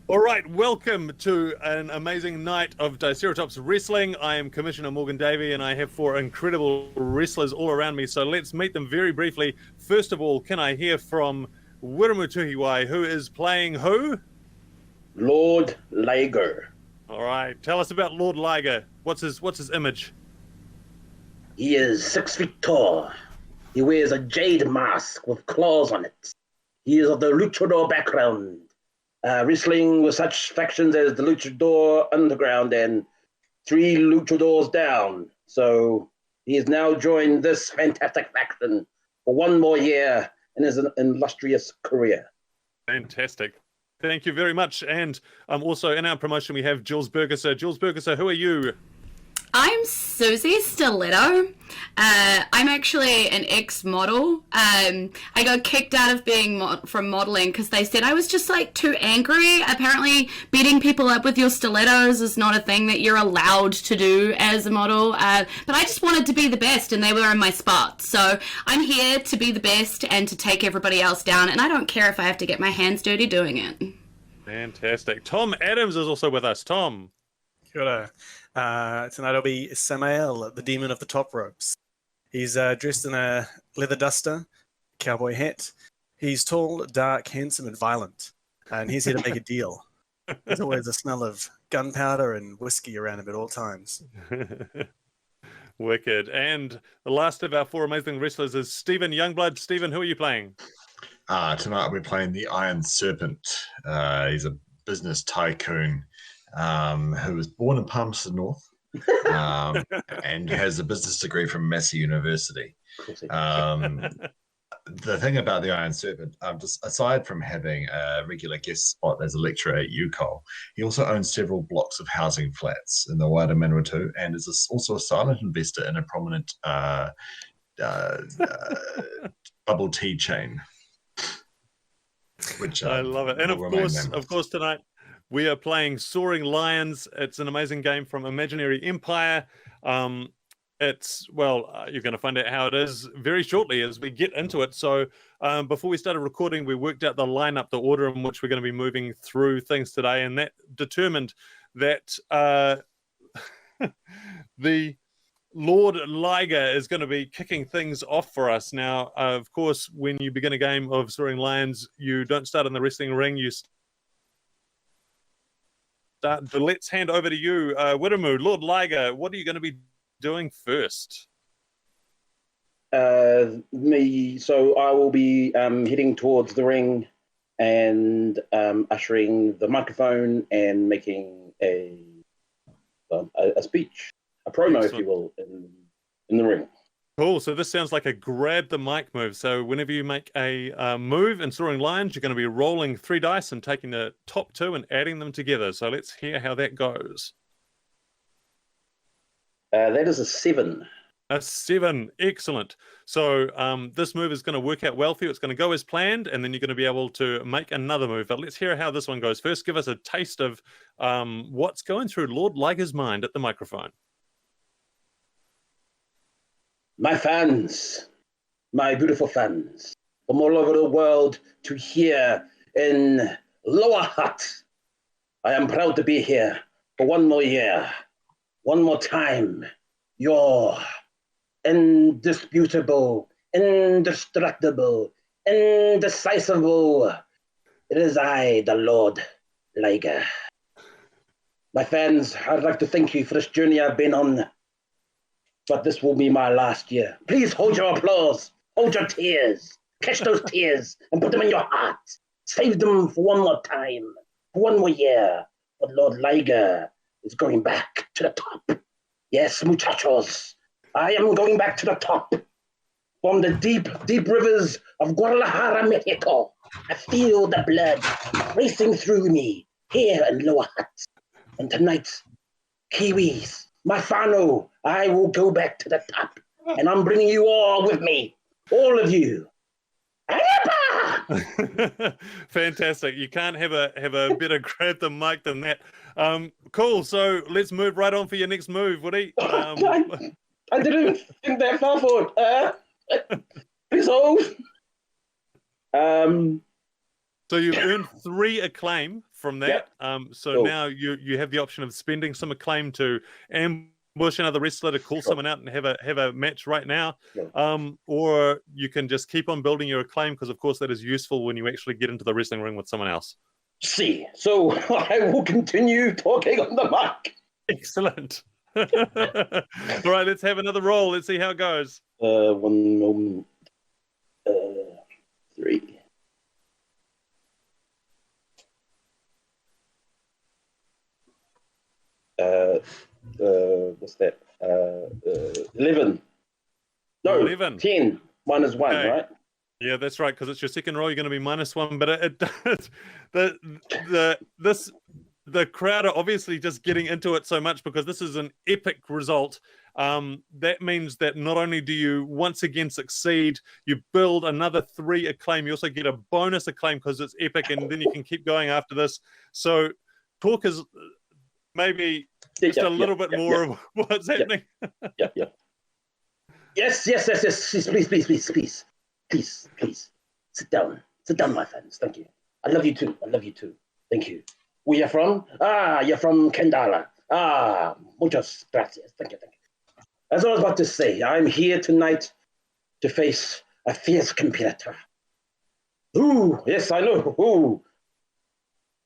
All right, welcome to an amazing night of Diceratops wrestling. I am Commissioner Morgan Davie, and I have four incredible wrestlers all around me. So let's meet them very briefly. First of all, can I hear from WIREMU TUHIWAI, who is playing who? Lord Liger. All right, tell us about Lord Liger. What's his image? He is 6 feet tall. He wears a jade mask with claws on it. He is of the luchador background, wrestling with such factions as the Luchador Underground and 3 luchadors down. So he has now joined this fantastic faction for 1 more year in his illustrious career. Fantastic. Thank you very much. And also in our promotion, we have JULZ BURGISSER. JULZ BURGISSER, who are you? I'm SUZY Stiletto. I'm actually an ex-model. I got kicked out of being from modeling because they said I was just like too angry. Apparently beating people up with your stilettos is not a thing that you're allowed to do as a model. But I just wanted to be the best and they were in my spot. So I'm here to be the best and to take everybody else down. And I don't care if I have to get my hands dirty doing it. Fantastic. Tom Adams is also with us. Tom. Kia ora. Tonight I'll be SAMAEL, the demon of the top ropes. He's dressed in a leather duster, cowboy hat. He's tall, dark, handsome, and violent. And he's here to make a deal. There's always a smell of gunpowder and whiskey around him at all times. Wicked. And the last of our 4 amazing wrestlers is Stephen Youngblood. Stephen, who are you playing? Tonight we're playing the Iron Serpent. He's a business tycoon who was born in Palmerston North and has a business degree from Massey University. The thing about the Iron Serpent, just aside from having a regular guest spot as a lecturer at UCOL, he also owns several blocks of housing flats in the wider Manawatu and is also a silent investor in a prominent bubble tea chain. Which I love it. And of course tonight we are playing Soaring Lions. It's an amazing game from Imaginary Empire. It's, well, you're going to find out how it is very shortly as we get into it. So before we started recording, we worked out the lineup, the order in which we're going to be moving through things today, and that determined that the Lord Liger is going to be kicking things off for us. Now, of course, when you begin a game of Soaring Lions, you don't start in the wrestling ring, you start. Let's hand over to you, WIREMU, Lord Liger. What are you going to be doing first? So I will be heading towards the ring and ushering the microphone and making a speech, a promo, excellent, if you will, in the ring. Cool. So this sounds like a grab the mic move. So whenever you make a move in Soaring Lions, you're going to be rolling 3 dice and taking the top 2 and adding them together. So let's hear how that goes. That is a 7. A 7. Excellent. So this move is going to work out well for you. It's going to go as planned, and then you're going to be able to make another move. But let's hear how this one goes. First, give us a taste of what's going through Lord Liger's mind at the microphone. My fans, my beautiful fans, from all over the world to here in Lower Hutt, I am proud to be here for 1 more year, 1 more time. Your indisputable, indestructible, indecisible. It is I, the Lord Liger. My fans, I'd like to thank you for this journey I've been on. But this will be my last year. Please hold your applause, hold your tears, catch those tears and put them in your heart. Save them for 1 more time, for 1 more year. But Lord Liger is going back to the top. Yes, muchachos, I am going back to the top. From the deep, deep rivers of Guadalajara, Mexico, I feel the blood racing through me here in Lower Hutt. And tonight, Kiwis, my whānau, I will go back to the top, and I'm bringing you all with me, all of you. Fantastic! You can't have a better grab the mic than that. Cool. So let's move right on for your next move, Woody. I didn't think that far forward. Please hold. So you've earned 3 acclaim from that. So now you have the option of spending some acclaim to ambush another wrestler to call someone out and have a match right now. Or you can just keep on building your acclaim, because of course that is useful when you actually get into the wrestling ring with someone else. See, so I will continue talking on the mic. Excellent. All right, let's have another roll. Let's see how it goes. One moment. 3. What's that? 11. No, 11. 10 minus 1, okay. Right? Yeah, that's right, because it's your second roll. You're going to be -1, but it does. The crowd are obviously just getting into it so much because this is an epic result. That means that not only do you once again succeed, you build another 3 acclaim. You also get a bonus acclaim because it's epic, and then you can keep going after this. So talk is maybe just a little bit more of what's happening. Yes. Please. Sit down, my friends. Thank you. I love you too. Thank you. Where you from? You're from Kendala. Muchas gracias. Thank you. As I was about to say, I'm here tonight to face a fierce competitor. Ooh, yes, I know. Ooh.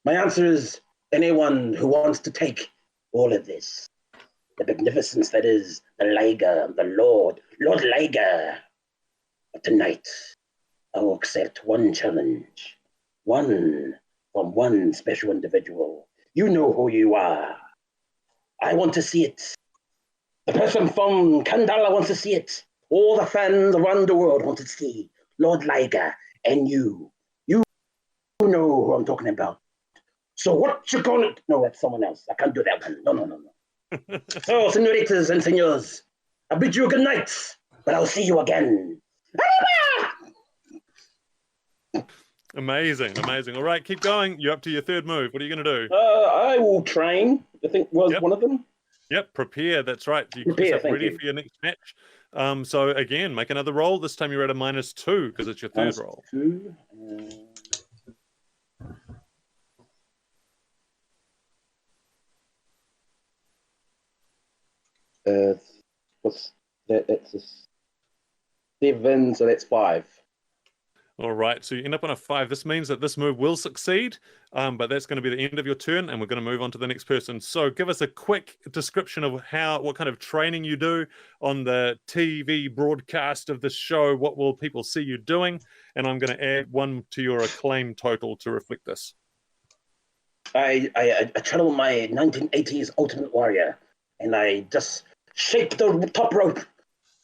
My answer is anyone who wants to take all of this. The magnificence that is the Liger, the Lord Liger. But tonight, I will accept one challenge. One from one special individual. You know who you are. I want to see it. The person from Kandala wants to see it. All the fans around the world want to see Lord Liger and you. You know who I'm talking about. So what you gonna... No, that's someone else. I can't do that one. No. So, senoritas and senors, I bid you a good night, but I'll see you again. Amazing. All right, keep going. You're up to your third move. What are you going to do? I will train. I think was one of them. Yep, prepare. That's right. You get yourself ready for your next match. So again, make another roll. This time you're at a -2 because it's your third roll. 2. What's that? It's a 7, so that's 5. All right, so you end up on a 5. This means that this move will succeed, but that's going to be the end of your turn, and we're going to move on to the next person. So give us a quick description of what kind of training you do on the TV broadcast of this show. What will people see you doing? And I'm going to add 1 to your acclaim total to reflect this. I channel my 1980s Ultimate Warrior, and I just shake the top rope,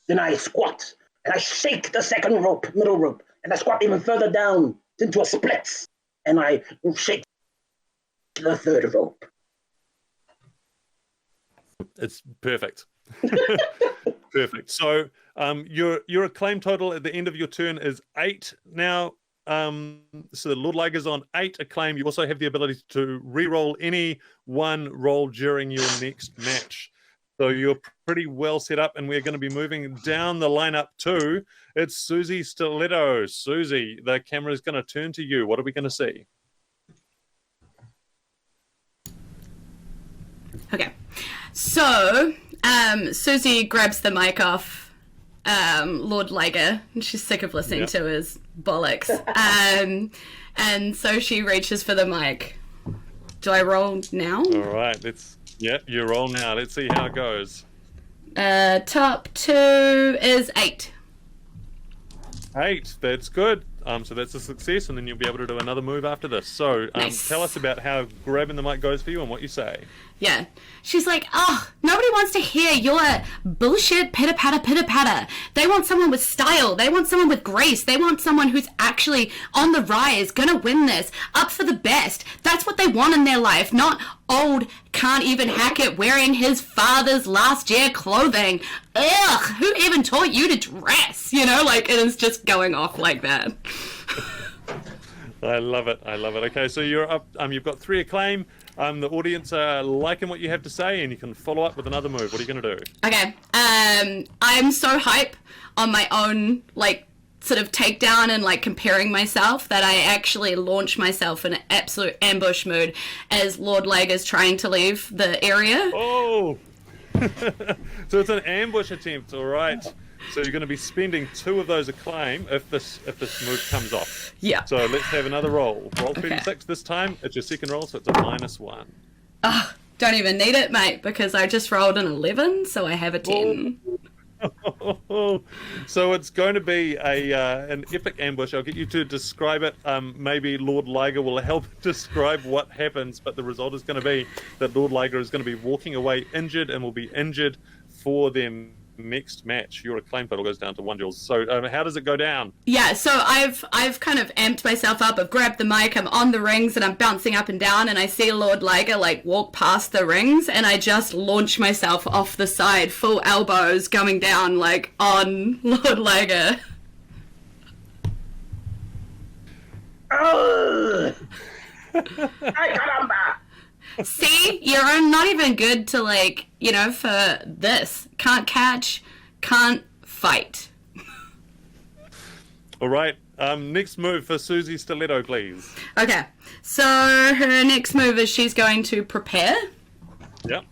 then I squat, and I shake the second rope, middle rope, and I squat even further down into a split, and I shake the third rope. It's perfect. Perfect. So your acclaim total at the end of your turn is 8 now. So the Lord Liger's on 8 acclaim. You also have the ability to re-roll any one roll during your next match. So you're pretty well set up, and we're going to be moving down the lineup too. It's Suzy Stiletto. Suzy, the camera is going to turn to you. What are we going to see? Okay. So Suzy grabs the mic off Lord Liger, and she's sick of listening to his bollocks. And so she reaches for the mic. Do I roll now? All right, you roll now. Let's see how it goes. Top 2 is 8. 8, that's good. So that's a success, and then you'll be able to do another move after this. So Nice. Tell us about how grabbing the mic goes for you and what you say. Yeah. She's like, nobody wants to hear your bullshit pitter-patter. They want someone with style. They want someone with grace. They want someone who's actually on the rise, gonna win this, up for the best. That's what they want in their life, not old, can't even hack it, wearing his father's last year clothing. Ugh, who even taught you to dress? You know, like, it is just going off like that. I love it. Okay, so you're up. You've got 3 acclaim. The audience are liking what you have to say, and you can follow up with another move. What are you going to do? Okay. I'm so hype on my own, like, sort of takedown and like comparing myself that I actually launch myself in an absolute ambush mood as Lord Liger's trying to leave the area. Oh! So it's an ambush attempt, all right. So you're going to be spending 2 of those acclaim if this move comes off. Yeah. So let's have another roll. Roll 36 this time. It's your second roll, so it's a -1. Oh, don't even need it, mate, because I just rolled an 11, so I have a 10. So it's going to be an epic ambush. I'll get you to describe it. Maybe Lord Liger will help describe what happens, but the result is going to be that Lord Liger is going to be walking away injured and will be injured for their next match. Your acclaim total goes down to 1 JULZ. So how does it go down? Yeah, so I've kind of amped myself up. I've grabbed the mic, I'm on the rings, and I'm bouncing up and down, and I see Lord Liger like walk past the rings, and I just launch myself off the side, full elbows coming down like on Lord Liger. Oh! Ay, caramba! See, you're not even good to like, you know, for this. Can't catch, can't fight. All right. Next move for Suzy Stiletto, please. Okay, so her next move is she's going to prepare. Yep.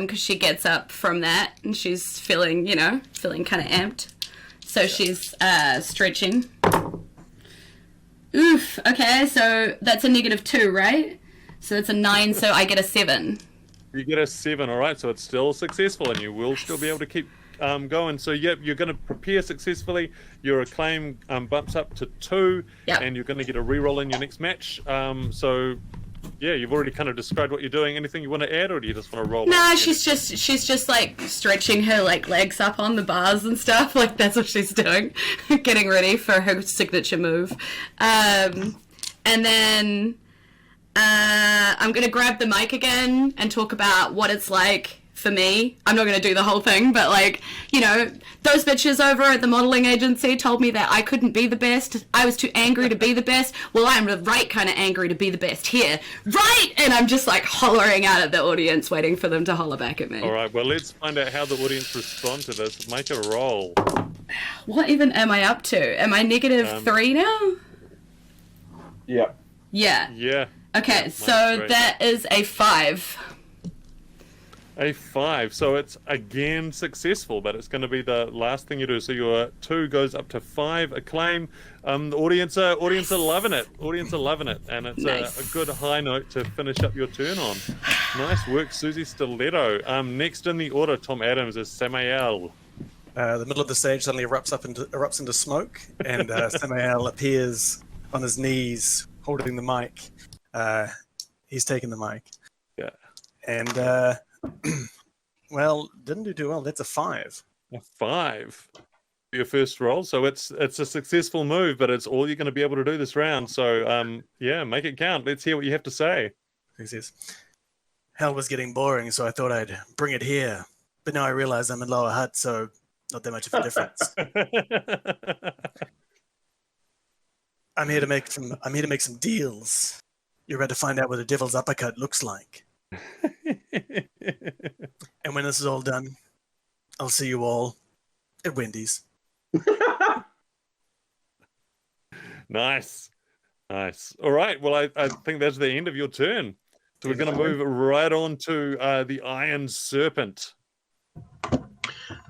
Because she gets up from that and she's feeling kind of amped. So she's stretching. Oof. Okay, so that's a -2, right? So that's a 9. So I get a 7. You get a 7. All right. So it's still successful, and you will still be able to keep going. So yep, you're going to prepare successfully. Your acclaim bumps up to 2, Yep. and you're going to get a reroll in your next match. So yeah, you've already kind of described what you're doing. Anything you want to add, or do you just want to roll? No, she's just like stretching her like legs up on the bars and stuff. Like that's what she's doing, getting ready for her signature move. And then I'm gonna grab the mic again and talk about what it's like for me. I'm not gonna do the whole thing, but like, you know, those bitches over at the modeling agency told me that I couldn't be the best. I was too angry to be the best. Well, I'm the right kind of angry to be the best here. Right! And I'm just like hollering out at the audience, waiting for them to holler back at me. All right, well, let's find out how the audience respond to this. Make a roll. What even am I up to? Am I -3 now? Yeah. Yeah. Yeah. Okay, Yeah, so -3. that is a 5. A 5. So it's again successful, but it's going to be the last thing you do. So your 2 goes up to 5 acclaim. The audience are loving it. Audience are loving it, and it's Nice. a good high note to finish up your turn on. Nice work, Suzy Stiletto. Next in the order, Tom Adams, is Samael. The middle of the stage suddenly erupts into smoke, and Samael appears on his knees, holding the mic. He's taken the mic. Yeah. And, well, didn't do too well. That's a 5. A 5. Your first roll, so it's a successful move, but it's all you're going to be able to do this round. So, yeah, make it count. Let's hear what you have to say. He says, hell was getting boring, so I thought I'd bring it here. But now I realize I'm in Lower Hut, so not that much of a difference. I'm here to make some deals. You're about to find out what a devil's uppercut looks like. And when this is all done, I'll see you all at Wendy's. Nice. All right. Well, I think that's the end of your turn. So we're going to move right on to the Iron Serpent. All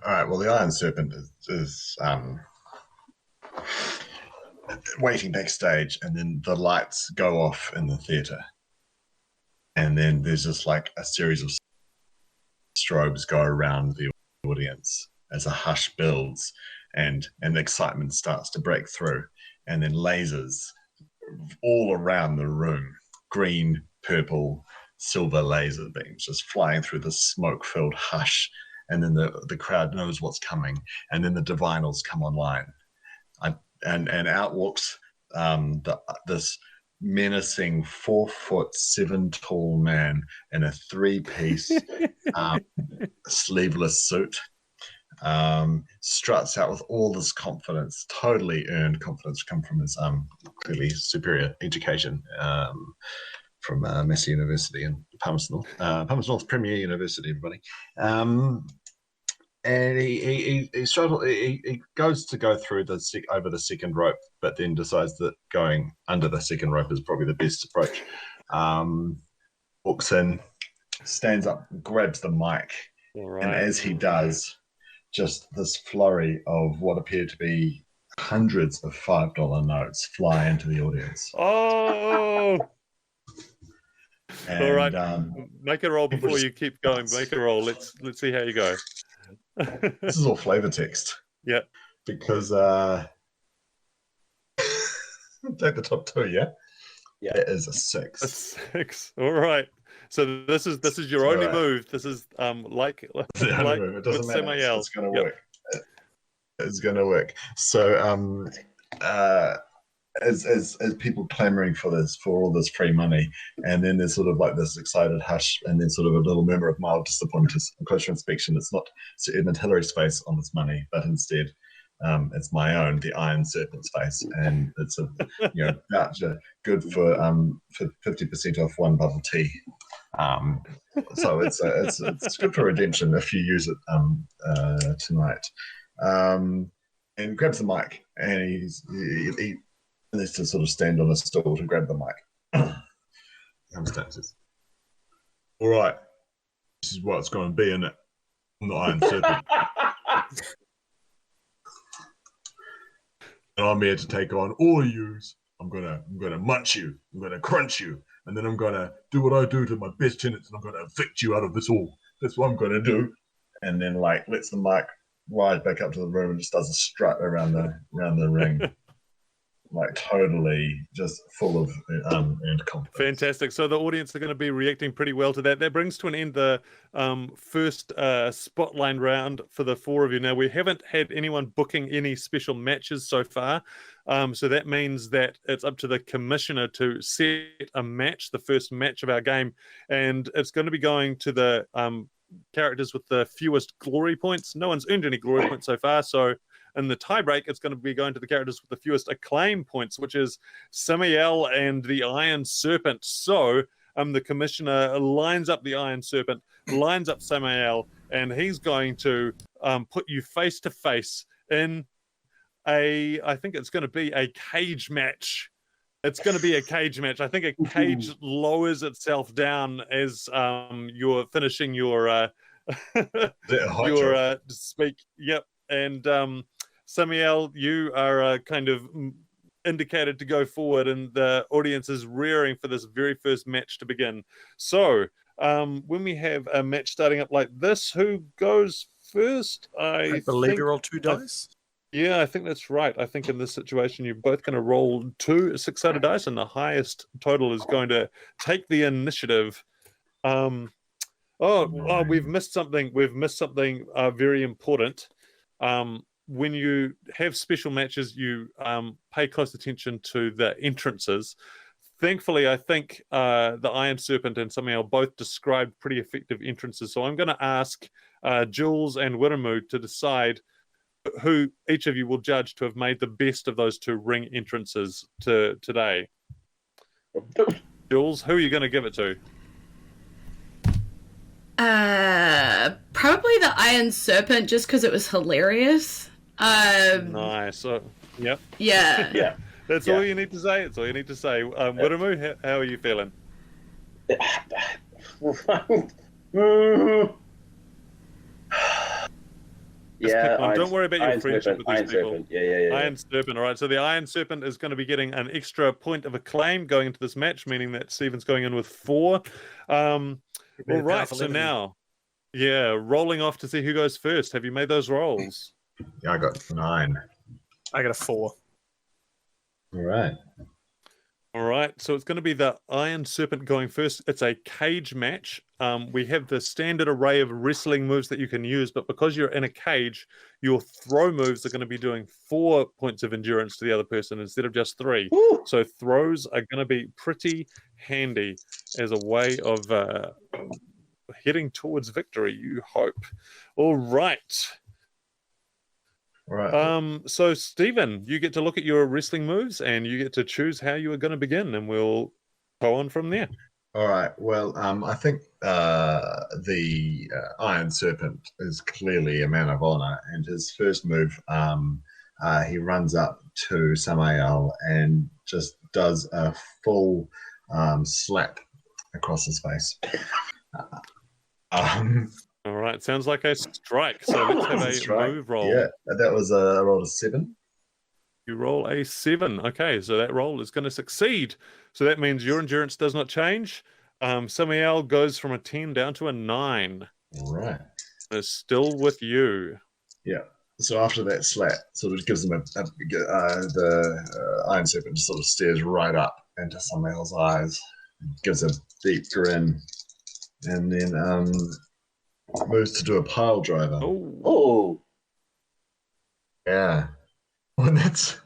right. Well, the Iron Serpent is waiting backstage, and then the lights go off in the theater, and then there's just like a series of strobes go around the audience as a hush builds, and the excitement starts to break through, and then lasers all around the room, green, purple, silver laser beams just flying through the smoke-filled hush, and then the crowd knows what's coming, and then the divinals come online. And out walks this menacing 4'7" tall man in a 3-piece sleeveless suit. Struts out with all this confidence, totally earned confidence, come from his clearly superior education from Massey University in Palmerston North. Palmerston North Premier University, everybody. and he struggles. He goes to go through over the second rope, but then decides that going under the second rope is probably the best approach. Walks in, stands up, grabs the mic, and as he does, just this flurry of what appear to be hundreds of $5 notes fly into the audience. Oh! And, all right, make a roll before you keep going. Make a roll. Let's see how you go. This is all flavor text. Yeah. Because take the top two, yeah? Yeah. It is a 6. A 6. All right. So this is your only move. This is like it doesn't matter. SAMAEL. It's going to work. It's going to work. So as people clamoring for all this free money, and then there's sort of like this excited hush, and then sort of a little murmur of mild disappointment. On closer inspection, it's not Edmund Hillary's face on this money, but instead it's my own, the Iron Serpent's face, and it's a voucher good for 50% off one bubble tea. So it's good for redemption if you use it tonight. And grabs the mic, and he needs to sort of stand on a stool to grab the mic. Comes down and says, "All right, this is what it's going to be, isn't it? I'm the Iron Serpent. And I'm here to take on all of yous. I'm gonna munch you. I'm gonna crunch you, and then I'm gonna do what I do to my best tenants, and I'm gonna evict you out of this all. That's what I'm gonna do." And then lets the mic ride back up to the room and just does a strut around the ring. Totally just full of and confidence. Fantastic. So the audience are going to be reacting pretty well to that. That brings to an end the first spotlight round for the 4 of you. Now, we haven't had anyone booking any special matches so far. So that means that it's up to the commissioner to set a match, the first match of our game. And it's going to be going to the characters with the fewest glory points. No one's earned any glory points so far. So in the tiebreak, it's going to be going to the characters with the fewest acclaim points, which is SAMAEL and the Iron Serpent. So the commissioner lines up the Iron Serpent, lines up SAMAEL, and he's going to put you face to face in I think it's going to be a cage match. It's going to be a cage match. I think a cage lowers itself down as you're finishing your speak. Yep. And SAMAEL, you are kind of indicated to go forward, and the audience is rearing for this very first match to begin. So when we have a match starting up like this, who goes first? I believe you roll 2 dice. Yeah, I think that's right. I think in this situation, you're both going to roll 2 6-sided dice, and the highest total is going to take the initiative. We've missed something. We've missed something very important. When you have special matches, you pay close attention to the entrances. Thankfully, I think the Iron Serpent and SAMAEL both described pretty effective entrances. So I'm going to ask JULZ and WIREMU to decide who each of you will judge to have made the best of those 2 ring entrances today. JULZ, who are you going to give it to? Probably the Iron Serpent, just because it was hilarious. Nice. Yep. Yeah. Yeah. That's all you need to say. That's all you need to say. WIREMU, how are you feeling? Don't worry about your friendship with these people. Yeah. Iron Serpent. All right. So the Iron Serpent is going to be getting an extra point of acclaim going into this match, meaning that Stephen's going in with 4. All right. So now, rolling off to see who goes first. Have you made those rolls? Yeah, I got 9. I got a 4. All right. All right, so it's going to be the Iron Serpent going first. It's a cage match. We have the standard array of wrestling moves that you can use, but because you're in a cage, your throw moves are going to be doing 4 points of endurance to the other person instead of just 3. Woo! So throws are going to be pretty handy as a way of heading towards victory, you hope. All right. Right. So Stephen, you get to look at your wrestling moves and you get to choose how you are going to begin, and we'll go on from there. All right. Well, I think the Iron Serpent is clearly a man of honor, and his first move, he runs up to Samael and just does a full slap across his face. All right, sounds like a strike. So let's have a move roll. Yeah, that was a roll of 7. You roll a 7. Okay, so that roll is going to succeed. So that means your endurance does not change. Samael goes from a 10 down to a 9. All right. It's still with you. Yeah. So after that slap, sort of gives him the Iron Serpent just sort of stares right up into Samael's eyes, gives a deep grin, and then moves to do a pile driver. Oh. Yeah. Well, that's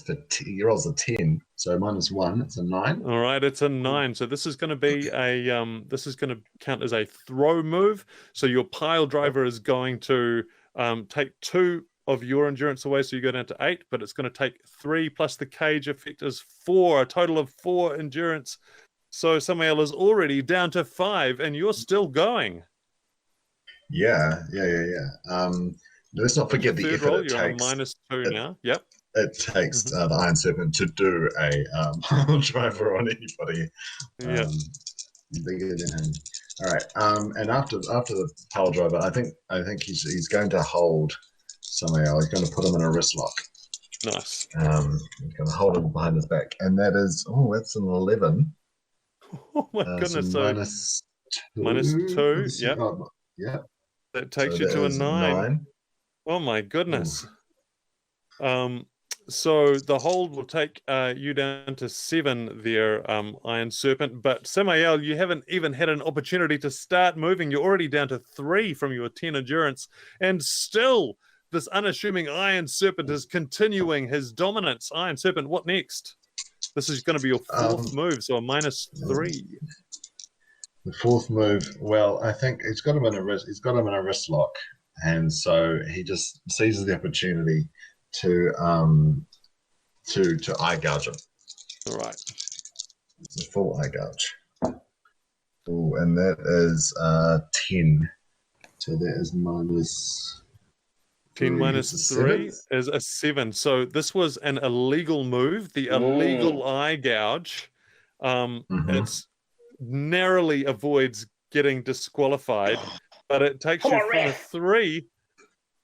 for he rolls a 10, so -1, it's a 9. All right, it's a 9. So this is going to be a this is going to count as a throw move. So your pile driver is going to take 2 of your endurance away, so you go down to 8. But it's going to take 3 plus the cage effect is 4, a total of 4 endurance. So Samael is already down to 5, and you're still going. Yeah. Let's not forget the effort it you're takes. on -2 now. Yep. It takes the Iron Serpent to do a pile driver on anybody bigger than him. All right. And after the pile driver, I think he's going to hold Samael. He's going to put him in a wrist lock. Nice. He's going to hold him behind his back, and that's an 11. Oh my goodness! So -2. Yep. Yeah. That takes you to a 9. Oh my goodness. So the hold will take you down to 7 there, Iron Serpent. But Samael, you haven't even had an opportunity to start moving. You're already down to 3 from your 10 endurance. And still, this unassuming Iron Serpent is continuing his dominance. Iron Serpent, what next? This is going to be your 4th move, so a -3. The 4th move, well, I think he's got him in a wrist lock. And so he just seizes the opportunity to eye gouge him. All right. It's a full eye gouge. Oh, and that is 10. So that is minus 10 minus 3 is a 7. So this was an illegal move. The illegal eye gouge. It's narrowly avoids getting disqualified, but it takes you from a 3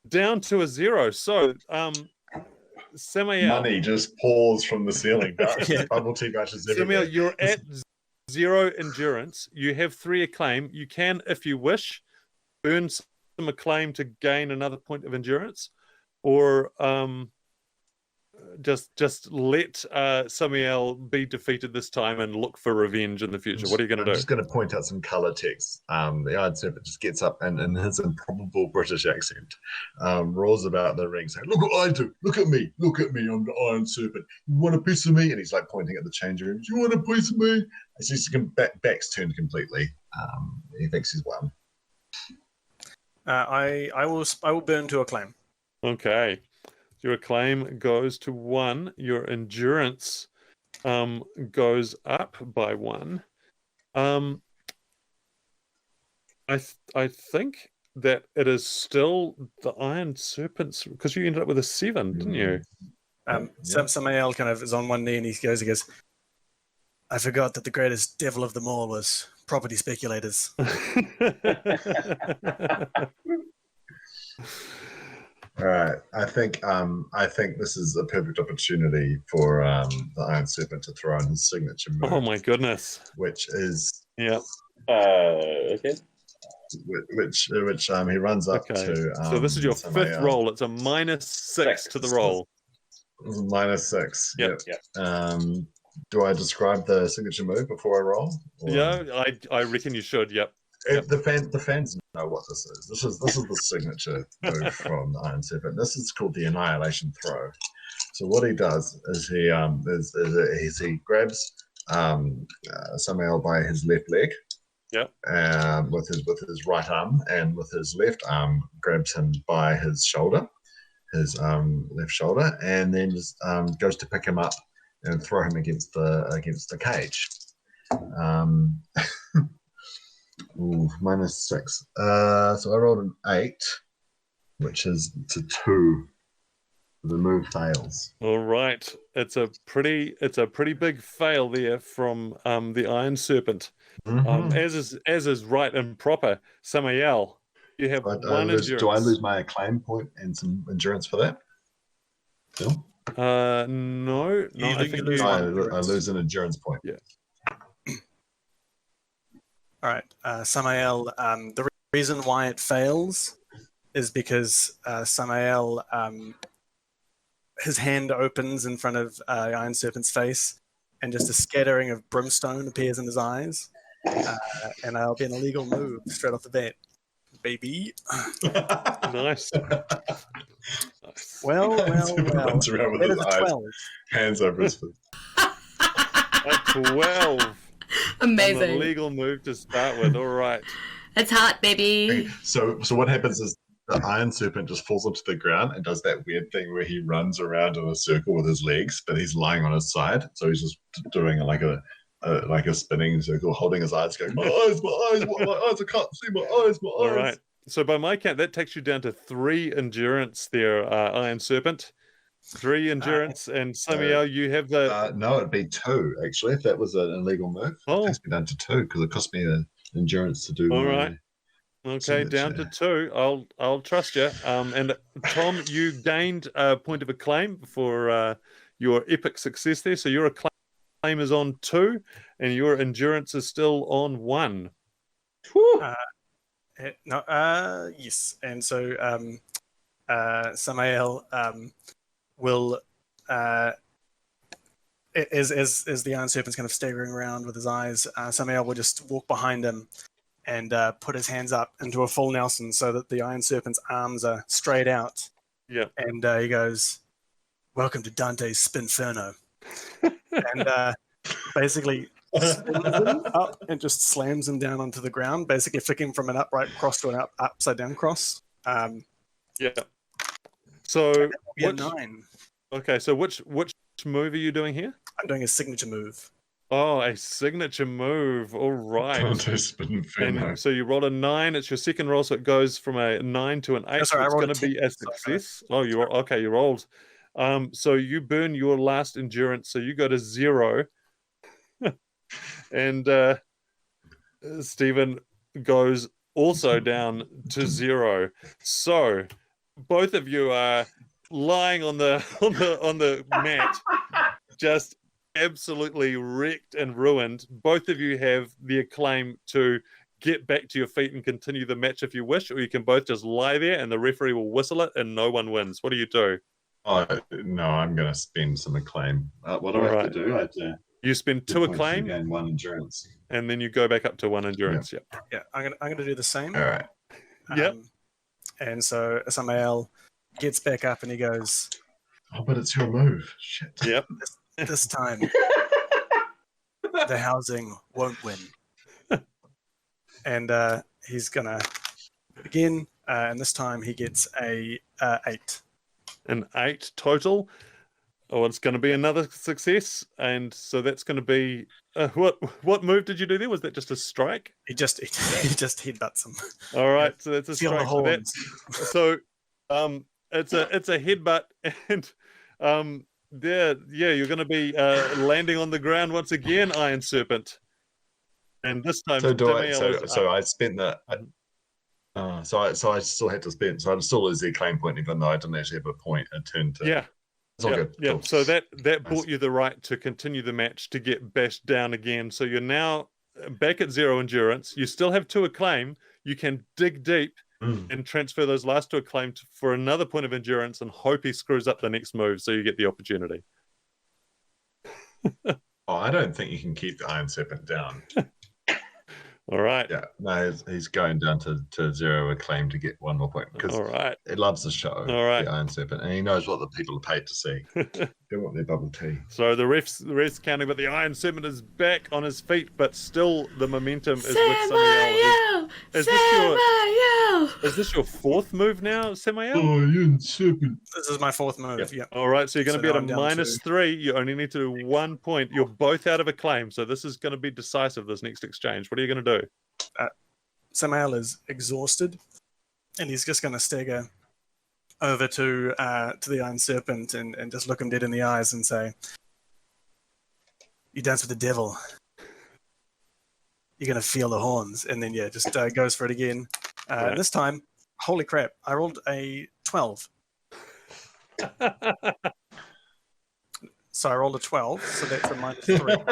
down to a 0. So Samael, money just pours from the ceiling. Bubble tea brushes everywhere. Samael, you're at 0 endurance. You have 3 acclaim. You can, if you wish, earn some acclaim to gain another point of endurance, or just let Samael be defeated this time and look for revenge in the future. What are you going to do? I'm just going to point out some color text. The Iron Serpent just gets up and in his improbable British accent roars about the ring saying, "Look what I do! Look at me! Look at me! I'm the Iron Serpent. You want a piece of me?" And he's like pointing at the change rooms. "You want a piece of me?" It's just back's turned completely. He thinks he's won. I will burn to acclaim. Okay. Your acclaim goes to 1. Your endurance goes up by 1. I think that it that the Iron Serpent's, because you ended up with a 7, didn't you? Samael kind of is on one knee and he goes, "I forgot that the greatest devil of them all was property speculators." All right, I think this is a perfect opportunity for the Iron Serpent to throw in his signature move. Oh my goodness! Which is okay. Which he runs up to. So this is your Samael. 5th roll. It's a -6 to the roll. -6. Yep. Do I describe the signature move before I roll? Or? Yeah, I reckon you should. Yep. The fans know what this is. This is the signature move from the Iron Serpent. This is called the Annihilation Throw. So what he does is he grabs Samael by his left leg, with his right arm, and with his left arm grabs him by his shoulder, his left shoulder, and then just goes to pick him up and throw him against the cage. Ooh, -6. So I rolled an 8, which is to 2. The move fails. All right, it's a pretty big fail there from the Iron Serpent. As is right and proper. Samael, you have one endurance. Do I lose my acclaim point and some endurance for that? Bill? No. I think I lose an endurance point. Yeah. All right, Samael. The reason why it fails is because Samael, his hand opens in front of Iron Serpent's face, and just a scattering of brimstone appears in his eyes. And I'll be an illegal move straight off the bat, baby. Nice. Well. Runs around with his eyes, 12. hands over his face. A 12. Amazing. An illegal move to start with. All right. It's hot, baby. Okay, so what happens is the Iron Serpent just falls onto the ground and does that weird thing where he runs around in a circle with his legs, but he's lying on his side, so he's just doing like a spinning circle, holding his eyes, going, my eyes, I can't see my eyes. All right. So by my count, that takes you down to 3 endurance there, Iron Serpent. 3 endurance, and Samael, you have the... no, it'd be 2, actually, if that was an illegal move. It takes me down to 2, because it cost me an endurance to do... All right. Okay, down to 2. I'll trust you. And Tom, you gained a point of acclaim for your epic success there, so your acclaim is on 2, and your endurance is still on 1. Yes, and so Samael will, as the Iron Serpent's kind of staggering around with his eyes, Samael will just walk behind him and put his hands up into a full Nelson so that the Iron Serpent's arms are straight out. Yeah. And he goes, "Welcome to Dante's Spinferno." And basically spins him up and just slams him down onto the ground, basically flicking from an upright cross to an upside down cross. Yeah. So a 9. Okay, so which move are you doing here? I'm doing a signature move. Oh, a signature move. All right. Dante's Spinferno. And so you rolled a 9. It's your second roll, so it goes from a 9 to an 8. Oh, sorry, so it's going to be a success. Oh, you rolled. So you burn your last endurance, so you go to 0. And Stephen goes also down to 0. So both of you are lying on the mat, just absolutely wrecked and ruined. Both of you have the acclaim to get back to your feet and continue the match if you wish, or you can both just lie there and the referee will whistle it and no one wins. What do you do? Oh, no, I'm going to spend some acclaim. What do I have to do? I have to... You spend 2 acclaim and 1 endurance, and then you go back up to 1 endurance. Yeah. I'm gonna do the same. All right. Yep. And so Samael gets back up and he goes, "Oh, but it's your move." Shit. Yep. This time the housing won't win. And he's gonna begin, and this time he gets a 8. An 8 total. Oh, it's going to be another success, and so that's going to be what move did you do there? Was that just a strike? He just headbutts him. All right, so that's a strike. So it's a headbutt, and you're going to be landing on the ground once again, Iron Serpent, and this time. So I spent that. So I still had to spend. So I still lose the acclaim point, even though I didn't actually have a point. I turned to. Yeah. It's all good. Yeah. Cool. So that Nice. bought you the right to continue the match to get bashed down again. So you're now back at 0 endurance. You still have 2 acclaim. You can dig deep and transfer those last 2 acclaim for another point of endurance and hope he screws up the next move so you get the opportunity. Oh, I don't think you can keep the Iron Serpent down. All right. Yeah, no, he's going down to 0 acclaim to get 1 more point because it loves the show. All right. The Iron Serpent, and he knows what the people are paid to see. They want their bubble tea. So the ref's counting, but the Iron Serpent is back on his feet, but still the momentum is with Samael. Is this your fourth move now, Samael? Iron Serpent. This is my fourth move. Yeah. All right, so you're going to be now at a I'm down to- -3. You only need to do 1 point. You're both out of a claim, so this is going to be decisive, this next exchange. What are you going to do? Samael is exhausted, and he's just going to stagger over to the Iron Serpent and just look him dead in the eyes and say, "You dance with the devil. You're going to feel the horns." And then, just goes for it again. Right. This time, holy crap, I rolled a 12. So I rolled a 12, so that's a -3.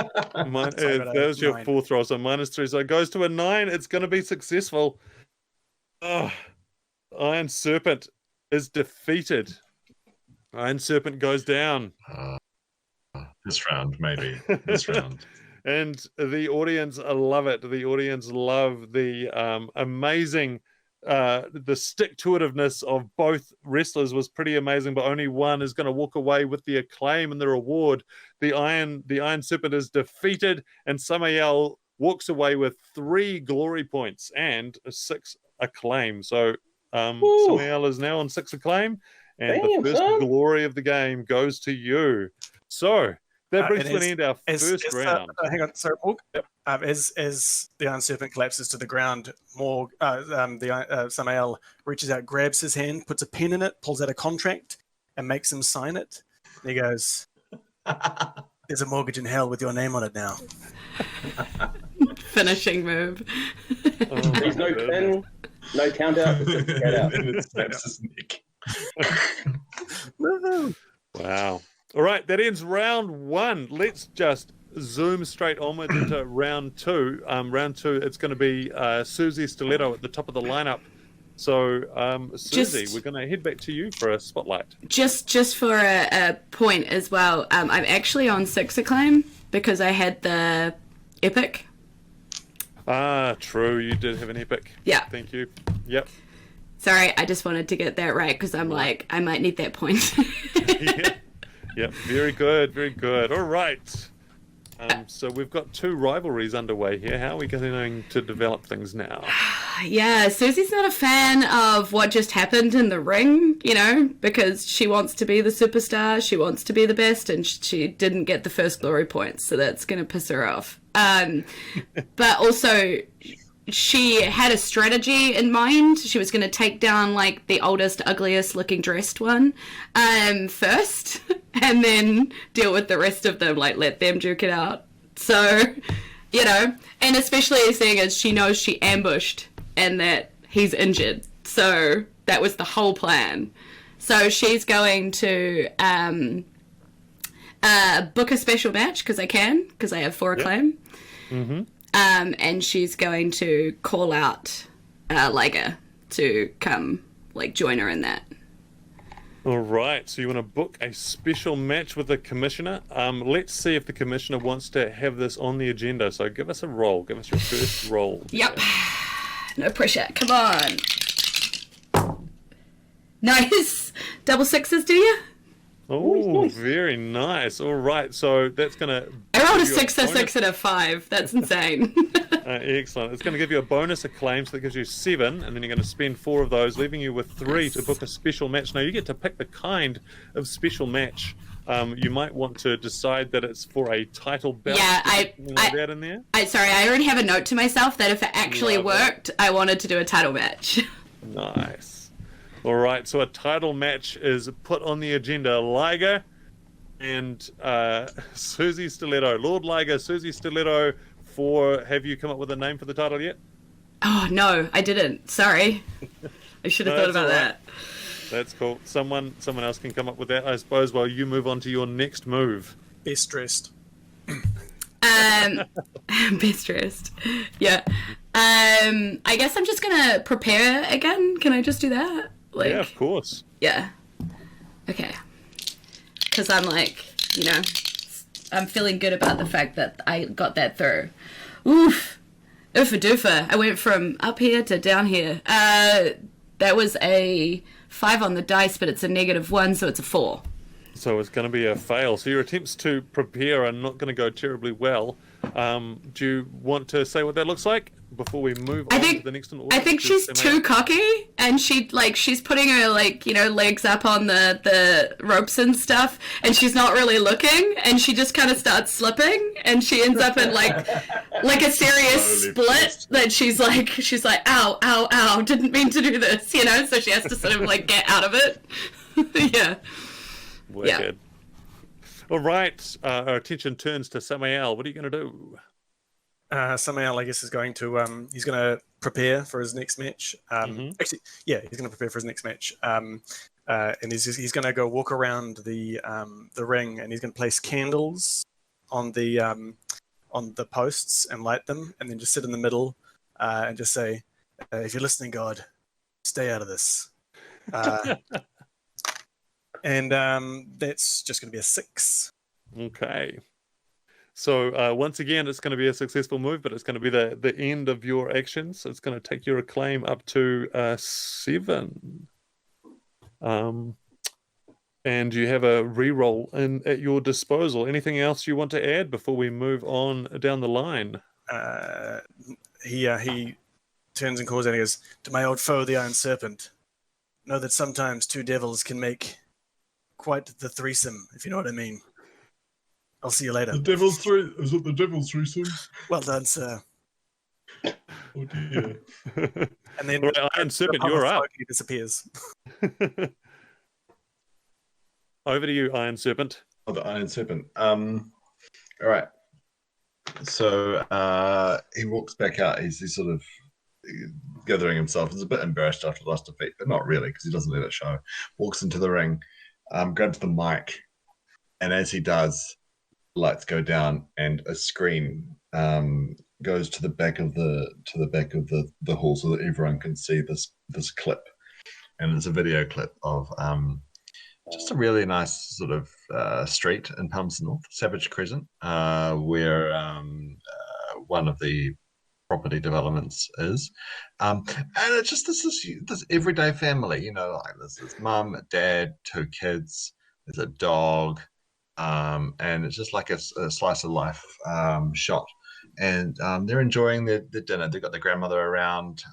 That was your 9. fourth roll, so -3. So it goes to a 9. It's going to be successful. Oh, Iron Serpent is defeated. Iron Serpent goes down. This round, maybe. This round. And the audience love it. The audience love the amazing, the stick-to-itiveness of both wrestlers was pretty amazing, but only one is going to walk away with the acclaim and the reward. The Iron Serpent is defeated, and Samael walks away with 3 glory points and 6 acclaim. So Samael is now on 6 acclaim, and the first glory of the game goes to you. So that brings to an end our first round. Hang on, sorry, Morg. Yep. As the Iron Serpent collapses to the ground, Samael reaches out, grabs his hand, puts a pen in it, pulls out a contract, and makes him sign it. And he goes, "There's a mortgage in hell with your name on it now." Finishing move. There's no pin, no counter. Just get out. And it snaps his neck. Wow. All right, that ends round 1. Let's just zoom straight onwards into round 2. Round 2, it's going to be SUZY Stiletto at the top of the lineup. So, SUZY, we're going to head back to you for a spotlight. Just for a point as well, I'm actually on 6 acclaim because I had the epic. Ah, true. You did have an epic. Yeah. Thank you. Yep. Sorry, I just wanted to get that right because I'm like, I might need that point. Yeah. Yep, very good, very good. All right. So we've got 2 rivalries underway here. How are we going to develop things now? Yeah, Susie's not a fan of what just happened in the ring, because she wants to be the superstar, she wants to be the best, and she didn't get the first glory points, so that's going to piss her off. But also, she had a strategy in mind. She was going to take down, the oldest, ugliest looking dressed one first, and then deal with the rest of them, let them duke it out. So, and especially seeing as she knows she ambushed and that he's injured. So that was the whole plan. So she's going to book a special match because I have 4 acclaim. Mm-hmm. And she's going to call out Liger to come join her in that. All right, so you want to book a special match with the commissioner. Let's see if the commissioner wants to have this on the agenda. So give us a roll. Give us your first roll. Yep. No pressure. Come on. Nice. Double 6s, do you? Oh, nice. Very nice. All right, so that's going to... I rolled a 6, a 6, and a 5. That's insane. Excellent. It's going to give you a bonus acclaim, so that gives you 7, and then you're going to spend 4 of those, leaving you with 3 to book a special match. Now, you get to pick the kind of special match. You might want to decide that it's for a title belt. Yeah, that in there. Sorry, I already have a note to myself that if it actually worked, I wanted to do a title match. Nice. All right, so a title match is put on the agenda. Liger and SUZY Stiletto. Lord Liger, SUZY Stiletto. Have you come up with a name for the title yet? Oh, no, I didn't. Sorry. I should have thought about that. That's cool. Someone else can come up with that, I suppose, while you move on to your next move. Best dressed. Best dressed. Yeah. I guess I'm just going to prepare again. Can I just do that? Yeah, of course. Yeah. Okay. Because I'm I'm feeling good about the fact that I got that through. Oof. Oofa doofa. I went from up here to down here. That was a 5 on the dice, but it's a -1, so it's a 4. So it's going to be a fail. So your attempts to prepare are not going to go terribly well. Do you want to say what that looks like before we move on to the next one? I think she's too cocky, and she's putting her legs up on the ropes and stuff, and she's not really looking, and she just kind of starts slipping, and she ends up in like a serious split that she's like ow ow ow, didn't mean to do this, so she has to sort of get out of it. Yeah. Wicked. All right, our attention turns to Samael. What are you going to do? Samael, I guess, is going to he's going to prepare for his next match. Actually, yeah, he's going to prepare for his next match. And he's going to go walk around the ring, and he's going to place candles on the posts and light them, and then just sit in the middle and just say, "If you're listening, God, stay out of this." And that's just going to be a 6. Okay. So once again, it's going to be a successful move, but it's going to be the end of your action. So it's going to take your acclaim up to 7. And you have a reroll at your disposal. Anything else you want to add before we move on down the line? He turns and calls out and he goes, "To my old foe, the Iron Serpent. Know that sometimes 2 devils can make quite the threesome, if you know what I mean. I'll see you later." Is it the devil's threesome? Well done, sir. Oh dear. And then Iron Serpent, you're up. He disappears. Over to you, Iron Serpent. Oh, the Iron Serpent. All right. So he walks back out. He's sort of gathering himself. He's a bit embarrassed after the last defeat, but not really, because he doesn't let it show. Walks into the ring, grabs the mic, and as he does, lights go down, and a screen goes to the back of the hall so that everyone can see this clip, and it's a video clip of just a really nice sort of street in Palmerston North, Savage Crescent, where one of the property developments is, and it's just this everyday family, like there's this mum, dad, 2 kids, there's a dog, and it's just like a slice of life shot, and they're enjoying their dinner. They've got their grandmother around.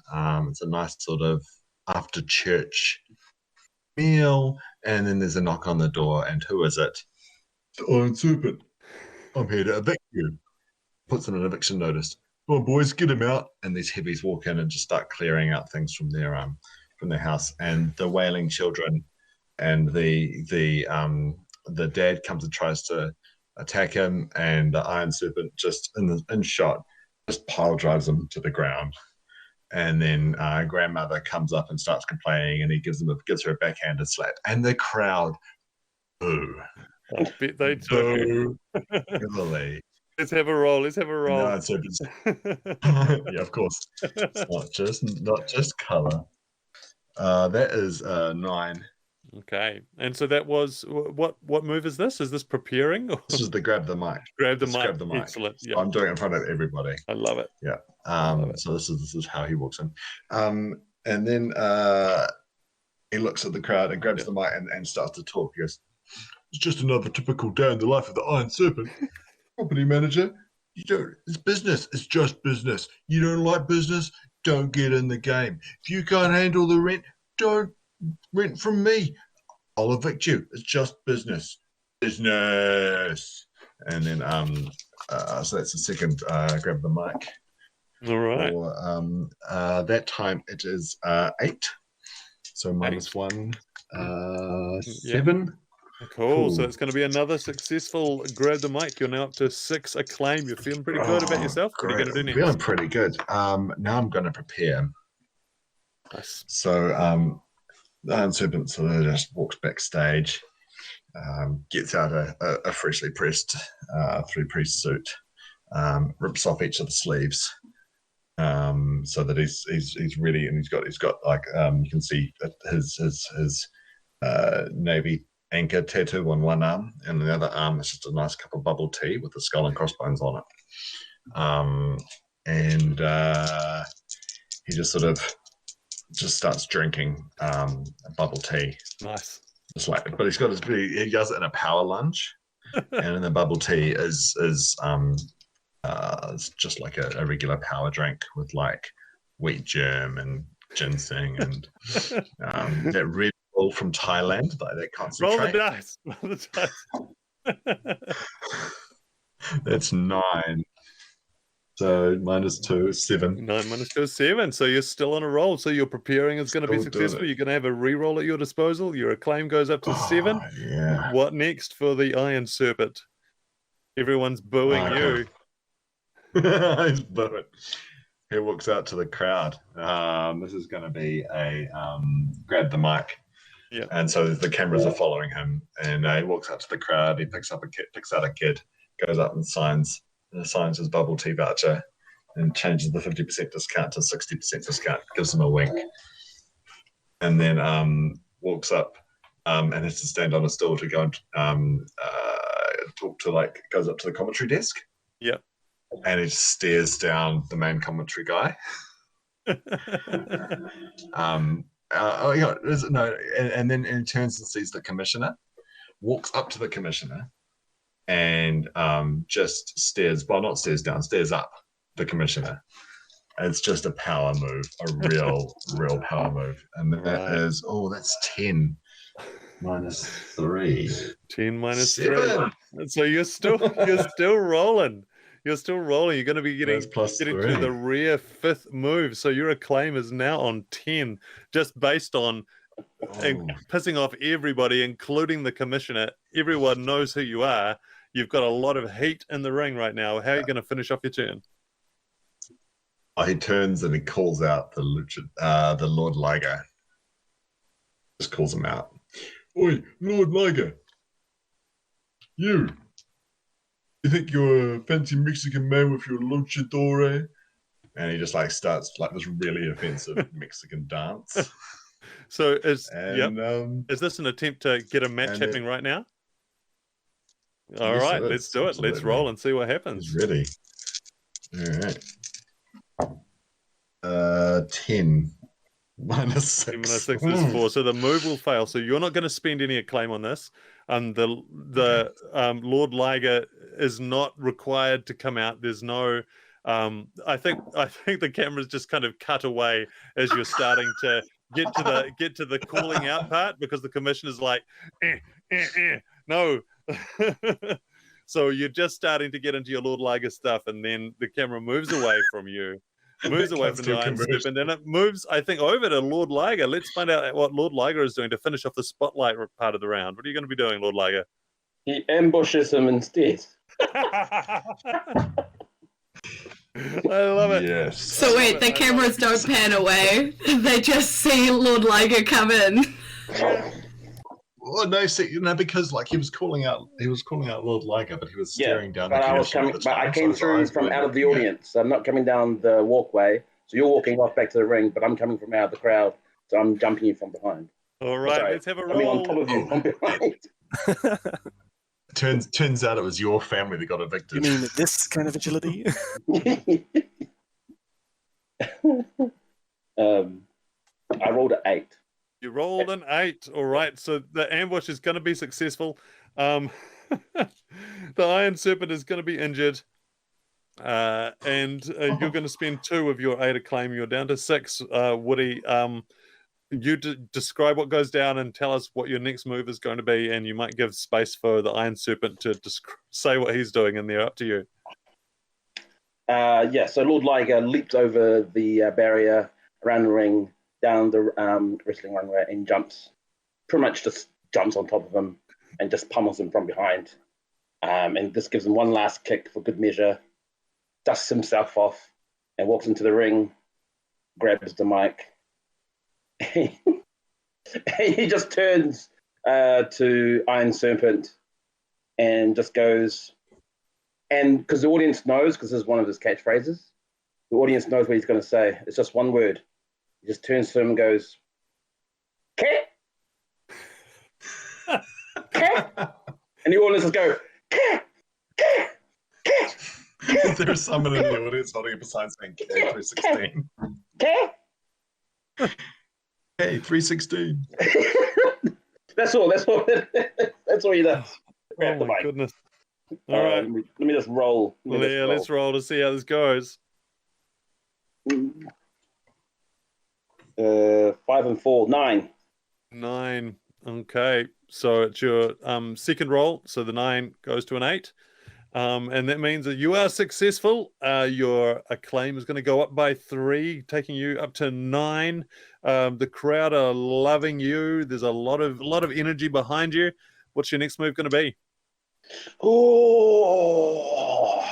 It's a nice sort of after church meal, and then there's a knock on the door, and who is it? The Iron Serpent. I'm here to evict you. Puts in an eviction notice. Come on, boys, get him out. And these heavies walk in and just start clearing out things from their house. And the wailing children and the dad comes and tries to attack him, and the Iron Serpent just in shot just pile drives him to the ground. And then grandmother comes up and starts complaining, and he gives her a backhanded slap. And the crowd boo. I bet they do. Really. Let's have a roll. No, yeah, of course. It's not just color. That is 9. Okay, and so that was what move is this? Is this preparing? This is the grab the mic. Grab the mic. Excellent. Yeah. I'm doing it in front of everybody. I love it. Yeah. So this is how he walks in, and then he looks at the crowd and grabs the mic and starts to talk. He goes, "It's just another typical day in the life of the Iron Serpent. Property manager, it's business. It's just business. You don't like business, don't get in the game. If you can't handle the rent, don't rent from me. I'll evict you. It's just business. Business." And then so that's the second grab the mic. All right. For that time it is 8. So -1, 7. Cool. So it's going to be another successful grab the mic. You're now up to 6 acclaim. You're feeling pretty good about yourself. What are you going to do next? Feeling pretty good. Now I'm going to prepare. Nice. So the Iron Serpent sort of just walks backstage, gets out a freshly pressed 3-piece suit, rips off each of the sleeves, so that he's ready, and he's got like you can see his navy anchor tattoo on one arm, and the other arm is just a nice cup of bubble tea with the skull and crossbones on it. And he just sort of starts drinking bubble tea. Nice. Just like, but he does it in a power lunge, and in the bubble tea is It's just like a regular power drink with like wheat germ and ginseng and that Red Bull from Thailand, that concentrate. Roll the dice. Roll the dice. That's 9. So -2, 7. 9 minus 2 is 7. So you're still on a roll. So your preparing is going to be Still doing successful. it. You're going to have a reroll at your disposal. Your acclaim goes up to 7. Yeah. What next for the Iron Serpent? Everyone's booing you. He's booing. He walks out to the crowd. This is going to be a grab the mic. Yeah. And so the cameras are following him, and he walks out to the crowd. He picks out a kid, goes up and signs his bubble tea voucher, and changes the 50% discount to 60% discount. Gives him a wink, and then walks up and has to stand on a stool to go and talk to goes up to the commentary desk. Yeah. And he stares down the main commentary guy. And then he turns and sees the commissioner, walks up to the commissioner, and just stares up the commissioner. It's just a power move, a real power move. And that is, that's 10 -3. 10 minus 7. 3. So you're still rolling. You're still rolling. You're going to be getting to the rare 5th move. So your acclaim is now on 10, just based on pissing off everybody, including the commissioner. Everyone knows who you are. You've got a lot of heat in the ring right now. How are you going to finish off your turn? He turns and he calls out the Lord Liger. Just calls him out. Oi, Lord Liger. You think you're a fancy Mexican man with your luchador? And he just starts this really offensive Mexican dance. So is this an attempt to get a match happening right now? All right, let's do it. Absolutely. Let's roll and see what happens. He's ready. All right. 10 -6. 10 minus 6 is 4. So the move will fail. So you're not going to spend any acclaim on this. The Lord Liger is not required to come out. There's no. I think the camera's just kind of cut away as you're starting to get to the calling out part, because the commissioner's like, no. So you're just starting to get into your Lord Liger stuff, and then the camera moves away from you. Moves away from the Iron Step, and then it moves, I think, over to Lord Liger. Let's find out what Lord Liger is doing to finish off the spotlight part of the round. What are you going to be doing, Lord Liger? He ambushes him instead. I love it. Yes. So wait, the cameras don't pan away. They just see Lord Liger come in. Well, no, because he was calling out Lord Liger, but he was staring down. But I came through from out of the audience. So I'm not coming down the walkway. So you're walking off back to the ring, but I'm coming from out of the crowd. So I'm jumping you from behind. All right, let's have a roll. Coming on top of you from behind. Turns out it was your family that got evicted. You mean this kind of agility? I rolled an 8. You rolled an 8. All right, so the ambush is going to be successful. The Iron Serpent is going to be injured. And you're going to spend 2 of your 8 acclaim. You're down to 6. Woody, you describe what goes down and tell us what your next move is going to be, and you might give space for the Iron Serpent to say what he's doing, and they're up to you. So Lord Liger leaps over the barrier around the ring, down the wrestling runway, and pretty much just jumps on top of him and just pummels him from behind. And this gives him one last kick for good measure, dusts himself off, and walks into the ring, grabs the mic. He just turns to Iron Serpent and just goes, and because the audience knows, because this is one of his catchphrases, the audience knows what he's going to say. It's just one word. He just turns to him and goes, "Cat." "Cat." And the audience just go, "Cat, cat, cat, cat." There's someone in the audience holding up a sign saying K316. "Cat." Hey, 316. That's all he does. Oh my goodness. All right. Let me just roll. Let's roll to see how this goes. 5 and 4, 9. 9. Okay. So it's your second roll. So the 9 goes to an 8. And that means that you are successful. Your acclaim is going to go up by 3, taking you up to 9. The crowd are loving you. There's a lot of energy behind you. What's your next move going to be? Oh.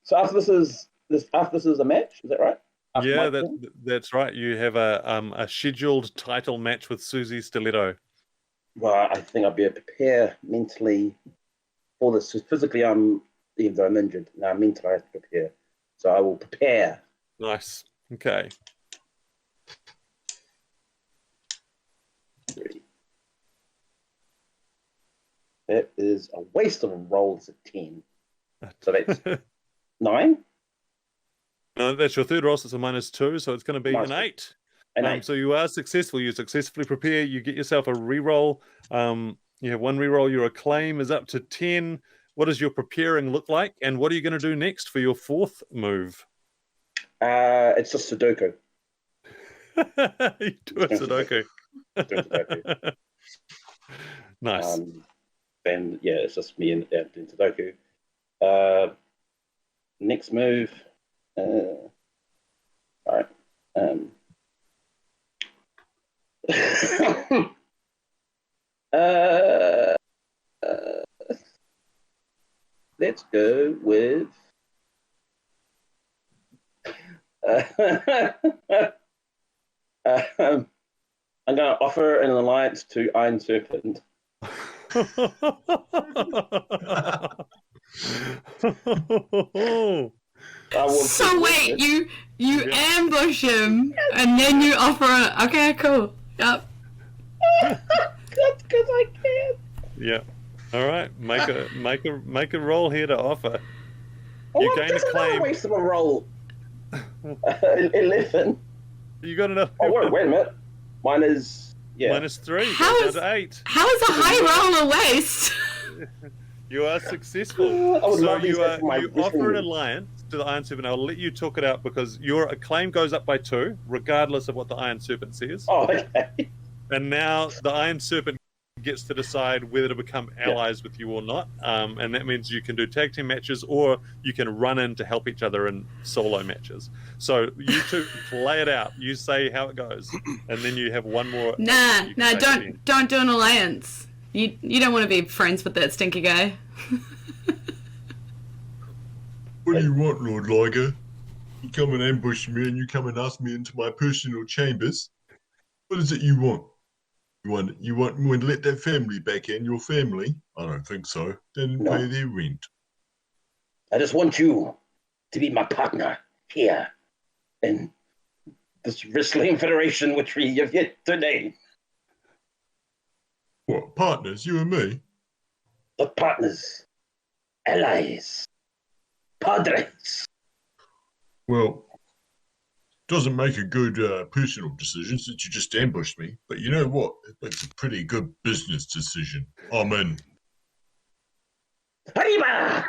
So after this is a match, is that right? After that's right. You have a scheduled title match with SUZY Stiletto. Well, I think I'll be able to prepare mentally for this. Physically, even though I'm injured, now mentally I have to prepare. So I will prepare. Nice. Okay. 3. That is a waste of a roll. It's a 10. So that's 9. No, that's your third roll, so it's a -2, so it's going to be an 8. So you are successful. You successfully prepare. You get yourself a reroll. You have 1 reroll. Your acclaim is up to 10. What does your preparing look like? And what are you going to do next for your 4th move? It's just Sudoku. You do a Sudoku. Nice. And yeah, it's just me and doing Sudoku. Next move. All right. Let's go with I'm going to offer an alliance to Iron Serpent. So wait, you ambush him and then you offer okay, cool. Yep. That's because I can. Yeah. All right. Make a roll here to offer. You gain a claim. Waste of a roll. 11. You got enough. Oh wait a minute. Mine is -3. How is down to 8? How is a high roll a waste? You are successful. So you offer an alliance to the Iron Serpent. I'll let you talk it out because your acclaim goes up by 2, regardless of what the Iron Serpent says. Oh, okay. And now the Iron Serpent gets to decide whether to become allies with you or not. And that means you can do tag team matches or you can run in to help each other in solo matches. So you two play it out. You say how it goes. And then you have one more. Nah, don't do an alliance. You don't want to be friends with that stinky guy. What do you want, Lord Liger? You come and ambush me and you come and ask me into my personal chambers. What is it you want? You want me to let that family back in, your family? I don't think so. They didn't pay their rent. I just want you to be my partner here in this wrestling federation which we have yet to name. What, partners, you and me? The partners, allies, padres. Well, doesn't make a good personal decision since you just ambushed me. But you know what? It makes a pretty good business decision. I'm in. Arriba!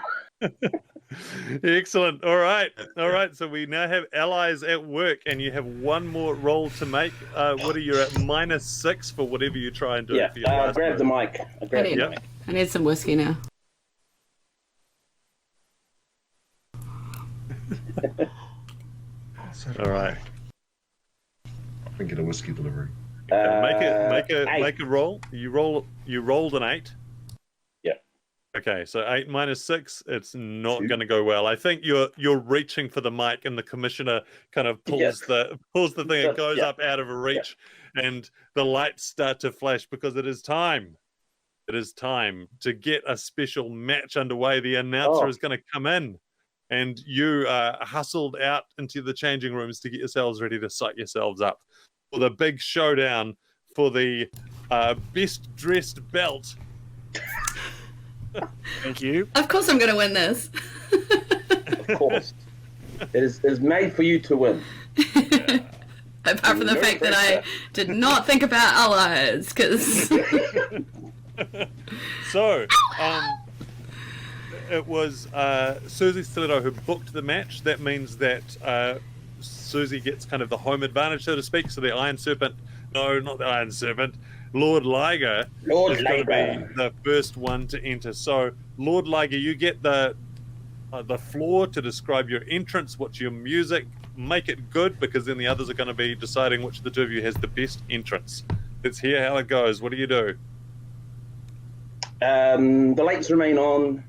Excellent. All right. So we now have allies at work, and you have one more roll to make. What are you at? -6 for whatever you try and do. Yeah. For your last grab the mic. I need some whiskey now. All right. I can get a whiskey delivery. Make a roll. You rolled an 8. Yeah. Okay, so 8 -6. It's not going to go well. I think you're reaching for the mic, and the commissioner kind of pulls the thing. It goes up out of reach, and the lights start to flash because it is time. It is time to get a special match underway. The announcer is going to come in. And you hustled out into the changing rooms to get yourselves ready to psych yourselves up for the big showdown for the best dressed belt. Thank you. Of course I'm going to win this. Of course. It is made for you to win. Apart from the fact that I did not think about allies, because... So, it was Suzy Stiletto who booked the match. That means that Suzy gets kind of the home advantage, so to speak. So the Iron Serpent, no, not the Iron Serpent, Lord Liger is going to be the first one to enter. So Lord Liger, you get the floor to describe your entrance. What's your music? Make it good, because then the others are going to be deciding which of the two of you has the best entrance. Let's hear how it goes. What do you do? The lights remain on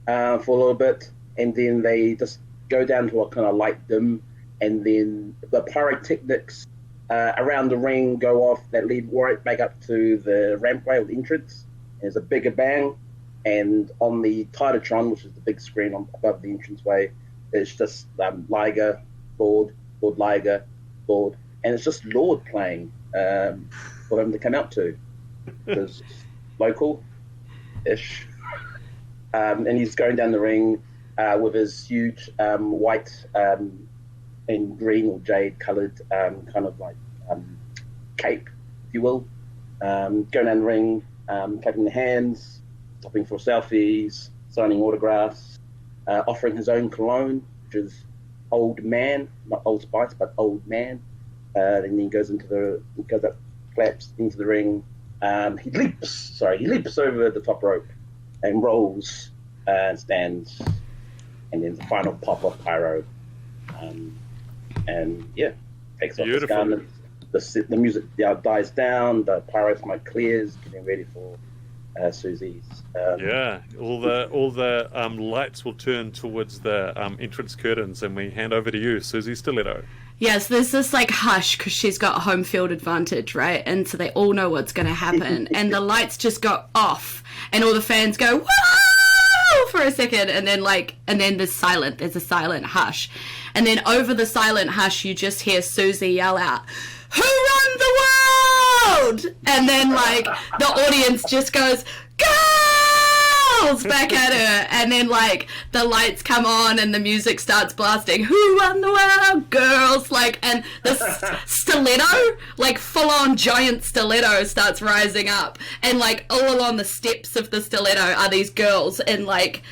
for a little bit, and then they just go down to a kind of light dim, and then the pyrotechnics around the ring go off that lead right back up to the rampway or the entrance. There's a bigger bang, and on the Titatron, which is the big screen above the entranceway, it's just Liger, Lord Liger, Lord, and it's just Lord playing for him to come out to, because local-ish. And he's going down the ring with his huge white and green or jade coloured kind of like cape, if you will. Going down the ring, clapping the hands, stopping for selfies, signing autographs, offering his own cologne, which is Old Man, not Old Spice, but Old Man. And then he goes up, claps into the ring. He leaps over the top rope and rolls and stands, and then the final pop of pyro, and yeah, takes off his garment. The music dies down, the pyro smoke clears, getting ready for Suzy's. All the lights will turn towards the entrance curtains, and we hand over to you, Suzy Stiletto. Yes, there's this like hush because she's got home field advantage, right? And so they all know what's going to happen, and the lights just go off, and all the fans go whoa for a second, and then there's silent. There's a silent hush, and then over the silent hush, you just hear Suzy yell out, "Who run the world?" And then like the audience just goes, "Girls!" back at her, and then like the lights come on and the music starts blasting, "Who run the world, girls?" Like, and the stiletto, like full on giant stiletto, starts rising up, and like all along the steps of the stiletto are these girls in like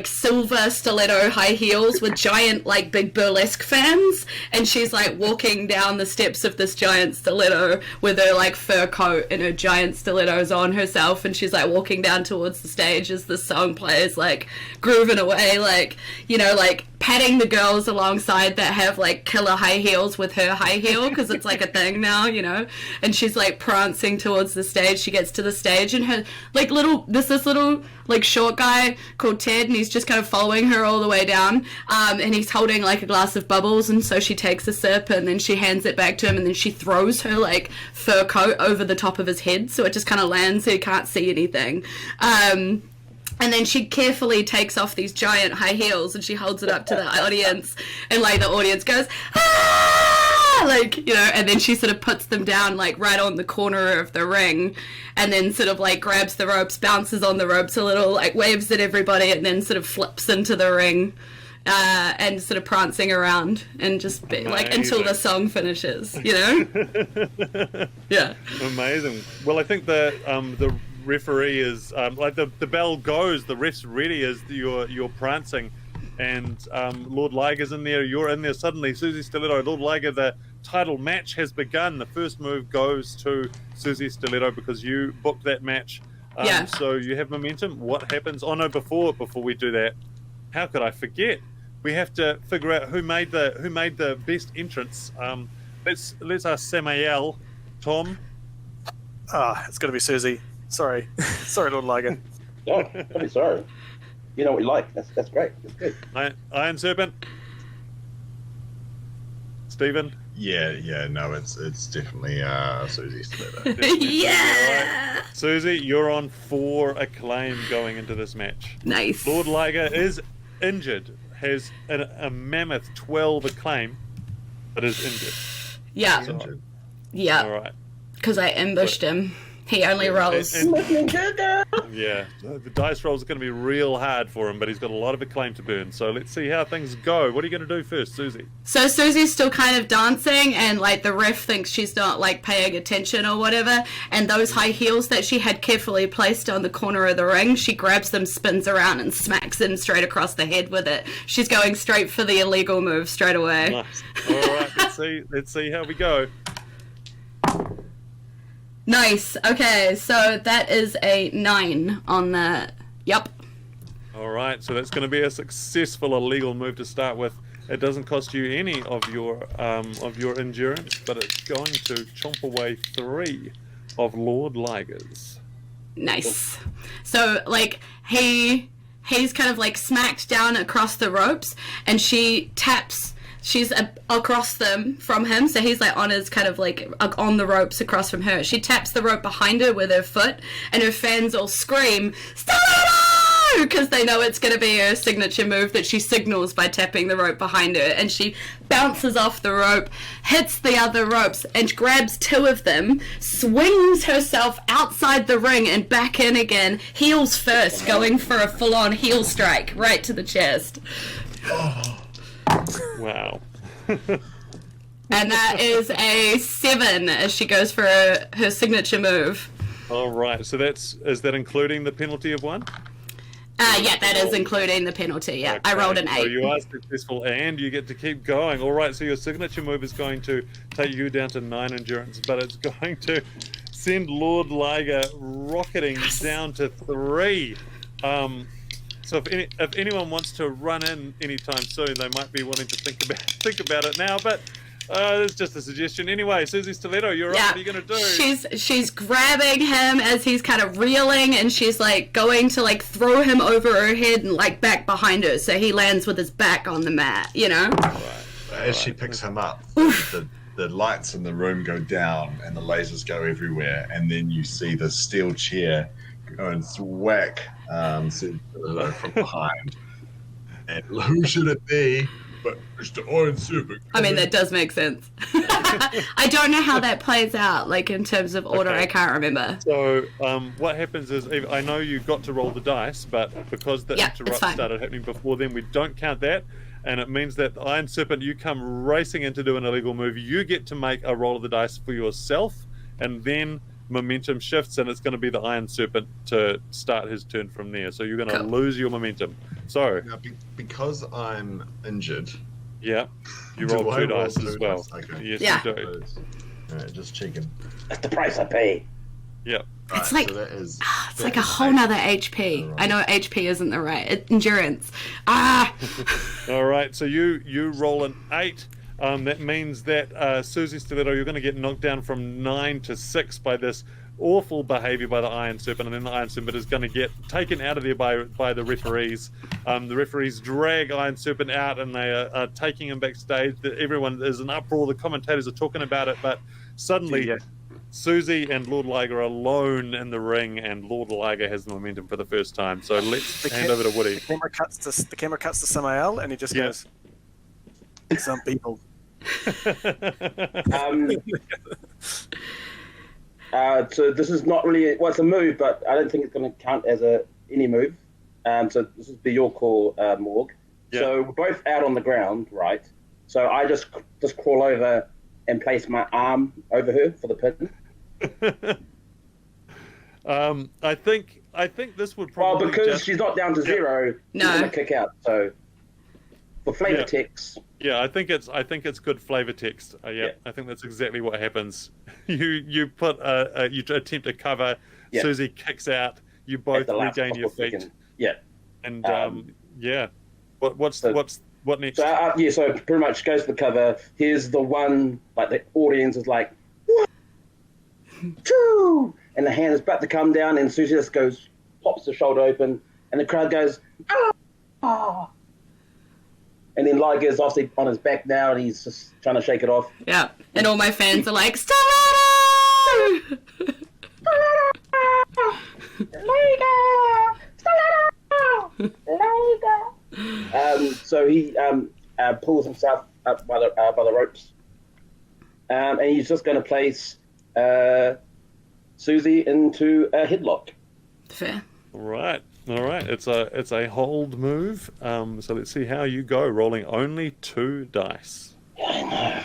silver stiletto high heels with giant like big burlesque fans, and she's like walking down the steps of this giant stiletto with her like fur coat and her giant stilettos on herself, and she's like walking down towards the stage as the song plays, like grooving away, like, you know, like patting the girls alongside that have like killer high heels with her high heel, because it's like a thing now, you know, and she's like prancing towards the stage. She gets to the stage, and her like this little like short guy called Ted, and he's just kind of following her all the way down, and he's holding like a glass of bubbles, and so she takes a sip and then she hands it back to him, and then she throws her like fur coat over the top of his head so it just kind of lands so he can't see anything, and then she carefully takes off these giant high heels and she holds it up to the audience, and like the audience goes, "Ah!" like, you know, and then she sort of puts them down like right on the corner of the ring, and then sort of like grabs the ropes, bounces on the ropes a little, like waves at everybody, and then sort of flips into the ring, and sort of prancing around and just like until the song finishes, you know. Yeah, amazing. Well, I think the referee is like the bell goes, the ref's ready as you're prancing, and Lord Liger's in there, you're in there. Suddenly Suzy Stiletto, Lord Liger, the title match has begun. The first move goes to Suzy Stiletto because you booked that match, so you have momentum. What happens? Oh no, before we do that, how could I forget, we have to figure out who made the best entrance. Let's ask Samael. Tom? It's gonna be Suzy. Sorry, Lord Liger. No, don't be sorry. You know what we like. That's great. That's good. Iron Serpent. Stephen. Yeah. No, it's definitely Suzy Stiletto. Yeah. Right. Suzy, you're on 4 acclaim going into this match. Nice. Lord Liger is injured. Has a mammoth 12 acclaim, but is injured. Yeah. So, yeah. All right. Because I ambushed him. He only rolls. Yeah, the dice rolls are going to be real hard for him, but he's got a lot of acclaim to burn. So let's see how things go. What are you going to do first, Suzy? So Suzy's still kind of dancing, and like the ref thinks she's not like paying attention or whatever. And those high heels that she had carefully placed on the corner of the ring, she grabs them, spins around, and smacks him straight across the head with it. She's going straight for the illegal move straight away. Nice. All right, let's see how we go. Nice. Okay, so that is a 9 on the... Yep. All right, so that's going to be a successful illegal move to start with. It doesn't cost you any of your endurance, but it's going to chomp away 3 of Lord Liger's. Nice. So, like, he's kind of, like, smacked down across the ropes, and she taps... She's across them from him, so he's like on his kind of like on the ropes across from her. She taps the rope behind her with her foot, and her fans all scream, "Stiletto!" because they know it's going to be her signature move that she signals by tapping the rope behind her. And she bounces off the rope, hits the other ropes, and grabs 2 of them, swings herself outside the ring and back in again, heels first, going for a full-on heel strike right to the chest. Wow. And that is a 7 as she goes for her signature move. All right, so is that including the penalty of 1? Yeah, that is including the penalty. Yeah, Okay, I rolled an 8. So you are successful, and you get to keep going. All right, so your signature move is going to take you down to 9 endurance, but it's going to send Lord Liger rocketing down to 3. So if anyone wants to run in anytime soon, they might be wanting to think about it now. But it's just a suggestion. Anyway, Suzy Stiletto, you're up. What are you going to do? She's grabbing him as he's kind of reeling, and she's like going to like throw him over her head and like back behind her, so he lands with his back on the mat. You know. As she picks him up, the lights in the room go down and the lasers go everywhere, and then you see the steel chair go and whack Stiletto from behind. And who should it be but Mr. Iron Serpent? I mean, that does make sense. I don't know how that plays out, like in terms of order. Okay. I can't remember. So what happens is, I know you got to roll the dice, but because the interrupt started happening before then, we don't count that. And it means that the Iron Serpent, you come racing in to do an illegal move. You get to make a roll of the dice for yourself, and then momentum shifts, and it's going to be the Iron Serpent to start his turn from there. So you're going to lose your momentum. So now, because I'm injured, you roll 2 dice as well. Okay. Yes, you do. All right, just checking. That's the price I pay. Yep. It's right, like so that is, it's like a whole nother HP. Right. I know HP isn't the right endurance. All right, so you roll an 8. That means that Suzy Stiletto, you're going to get knocked down from 9 to 6 by this awful behavior by the Iron Serpent, and then the Iron Serpent is going to get taken out of there by the referees. The referees drag Iron Serpent out, and they are taking him backstage. Everyone is in uproar. The commentators are talking about it, but suddenly Suzy and Lord Liger are alone in the ring, and Lord Liger has the momentum for the first time. So let's hand over to Woody. The camera cuts to Samael, and he just goes, "Some people." So this is not really it's a move, but I don't think it's going to count as any move. So this would be your call, Morg. So we're both out on the ground, right? So I just crawl over and place my arm over her for the pin. I think this would probably because she's not down to 0. No, she's going to kick out. So for flavor text. Yeah, I think it's good flavor text. I think that's exactly what happens. You put you attempt to cover. Suzy kicks out. You both regain your feet. And what next? So pretty much goes to the cover. Here's the one, like the audience is like, 1, 2, and the hand is about to come down, and Suzy just goes, pops the shoulder open, and the crowd goes, ah. And then Liger's obviously on his back now, and he's just trying to shake it off. Yeah, and all my fans are like, Stiletto! Liger! Liger! So he pulls himself up by the ropes, and he's just going to place Suzy into a headlock. Fair. All right. It's a hold move. So let's see how you go. Rolling only 2 dice. Yeah,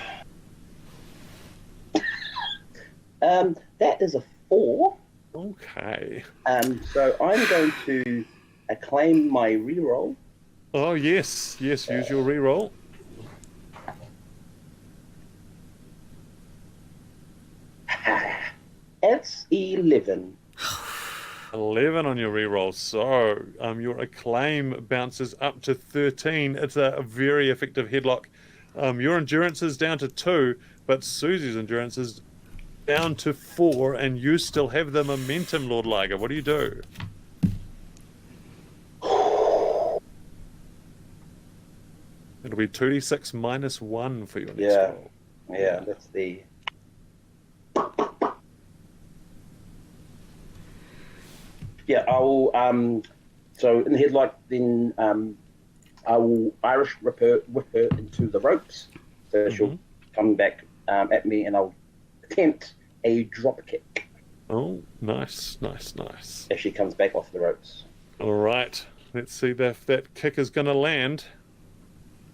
I know. That is a 4. Okay. So I'm going to claim my reroll. Oh yes. Use your reroll. It's 11. 11 on your reroll. So your acclaim bounces up to 13. It's a very effective headlock. Your endurance is down to 2, but Suzy's endurance is down to 4, and you still have the momentum, Lord Liger. What do you do? It'll be 2d6 minus 1 for your next roll. Yeah, that's the... Yeah, I will, so in the headlock, then I will Irish whip her into the ropes. So she'll come back at me, and I'll attempt a drop kick. Oh, nice. If she comes back off the ropes. All right. Let's see if that kick is going to land.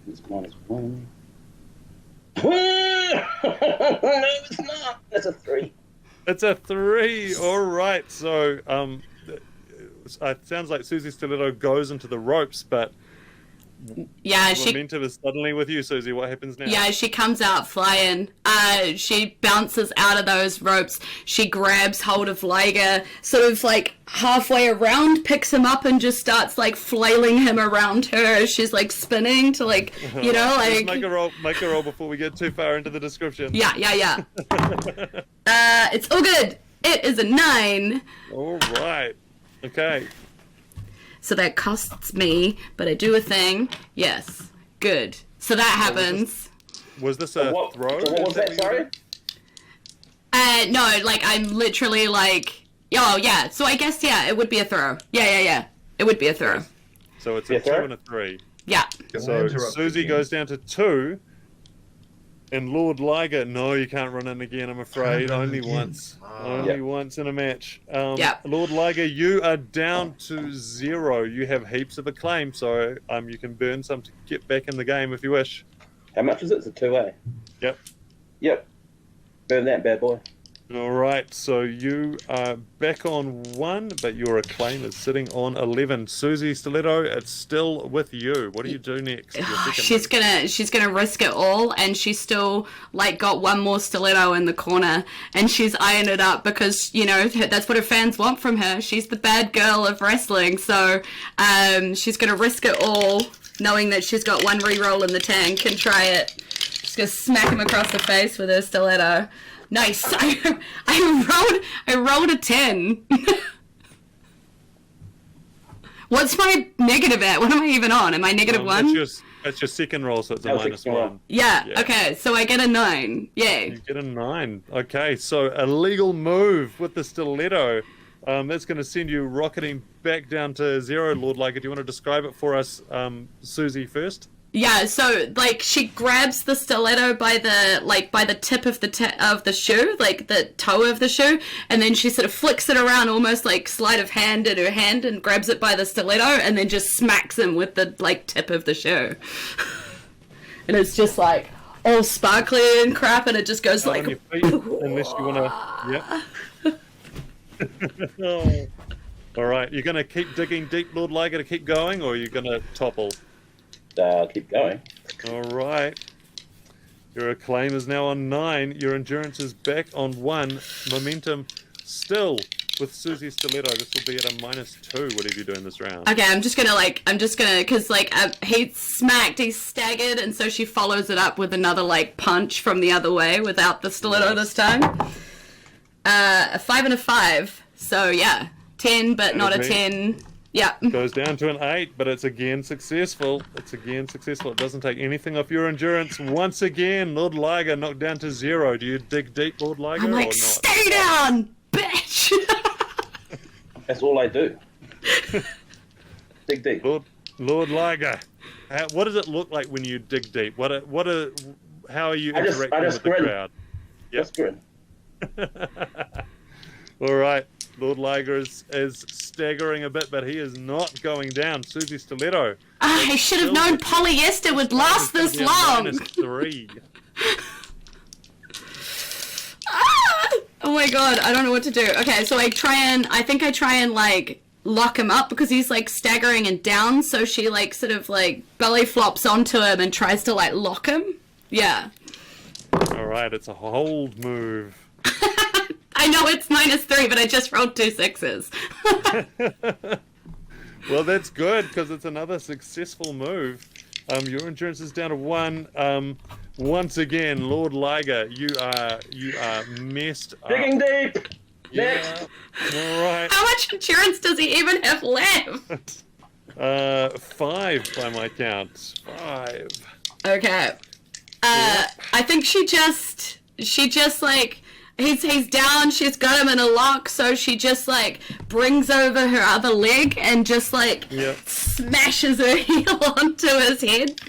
It's -1. No, it's not. That's a 3. It's a 3. All right. So it sounds like Suzy Stiletto goes into the ropes, but momentum is suddenly with you, Suzy. What happens now? Yeah, she comes out flying. She bounces out of those ropes. She grabs hold of Liger, sort of like halfway around, picks him up, and just starts like flailing him around her. She's like spinning to like, you know, like. Just make a roll before we get too far into the description. Yeah. It's all good. It is a 9. All right. Okay. So that costs me, but I do a thing. Yes. Good. So that happens. Was this a throw? So what was that, sorry? No, like, I'm literally like... Oh, yeah. So I guess, yeah, it would be a throw. Yeah. It would be a throw. So it's a 2 and a 3. Yeah. So Suzy goes down to 2. And Lord Liger, no, you can't run in again, I'm afraid. Only once. Only once in a match. Lord Liger, you are down to 0. You have heaps of acclaim, so you can burn some to get back in the game if you wish. How much is it? It's a 2A. Yep. Burn that bad boy. All right, so you are back on 1, but your acclaim is sitting on 11. Suzy Stiletto, it's still with you. What do you do next? She's gonna risk it all, and she's still like got one more stiletto in the corner, and she's eyeing it up because you know that's what her fans want from her. She's the bad girl of wrestling, so she's gonna risk it all, knowing that she's got 1 reroll in the tank, and try it. She's gonna smack him across the face with her stiletto. Nice. I rolled a 10. What's my negative at? What am I even on? Am I -1? That's your second roll, so it's a -1. Yeah. Okay. So I get a 9. Yay. You get a 9. Okay. So a legal move with the stiletto. That's going to send you rocketing back down to 0, Lord Liger. Do you want to describe it for us, Suzy, first? Yeah, so like she grabs the stiletto by the tip of the shoe, like the toe of the shoe, and then she sort of flicks it around, almost like sleight of hand in her hand, and grabs it by the stiletto, and then just smacks him with the like tip of the shoe. And it's just like all sparkly and crap, and it just goes like. On your feet, unless you wanna. Yep. All right, you're gonna keep digging deep, Lord Liger, to keep going, or you're gonna topple? Keep going. All right. Your acclaim is now on 9. Your endurance is back on 1. Momentum still with Suzy Stiletto. This will be at a -2. Whatever you do in this round. Okay, I'm just gonna, cause he's staggered, and so she follows it up with another like punch from the other way without the stiletto this time. A 5 and a 5. So yeah, 10, but not a 10. Yeah. Goes down to an 8, but it's again successful. It doesn't take anything off your endurance. Once again, Lord Liger knocked down to 0. Do you dig deep, Lord Liger, I'm like, or not? Stay down, bitch! That's all I do. Dig deep. Lord Liger, what does it look like when you dig deep? How are you interacting with the crowd? Yep. Just grin. All right. Lord Liger is staggering a bit, but he is not going down. Suzy Stiletto. I should have known polyester would last this long. -3. Oh my god, I don't know what to do. Okay, so I think I try and like lock him up because he's like staggering and down, so she like sort of like belly flops onto him and tries to like lock him. Yeah. Alright, it's a hold move. I know it's -3, but I just rolled 2 6s. Well, that's good because it's another successful move. Your endurance is down to 1. Once again, Lord Liger, you are messed up. Digging deep. Yeah. Next. All right. How much endurance does he even have left? 5 by my count. 5. Okay. I think she just like he's down, she's got him in a lock, so she just like brings over her other leg and just like smashes her heel onto his head.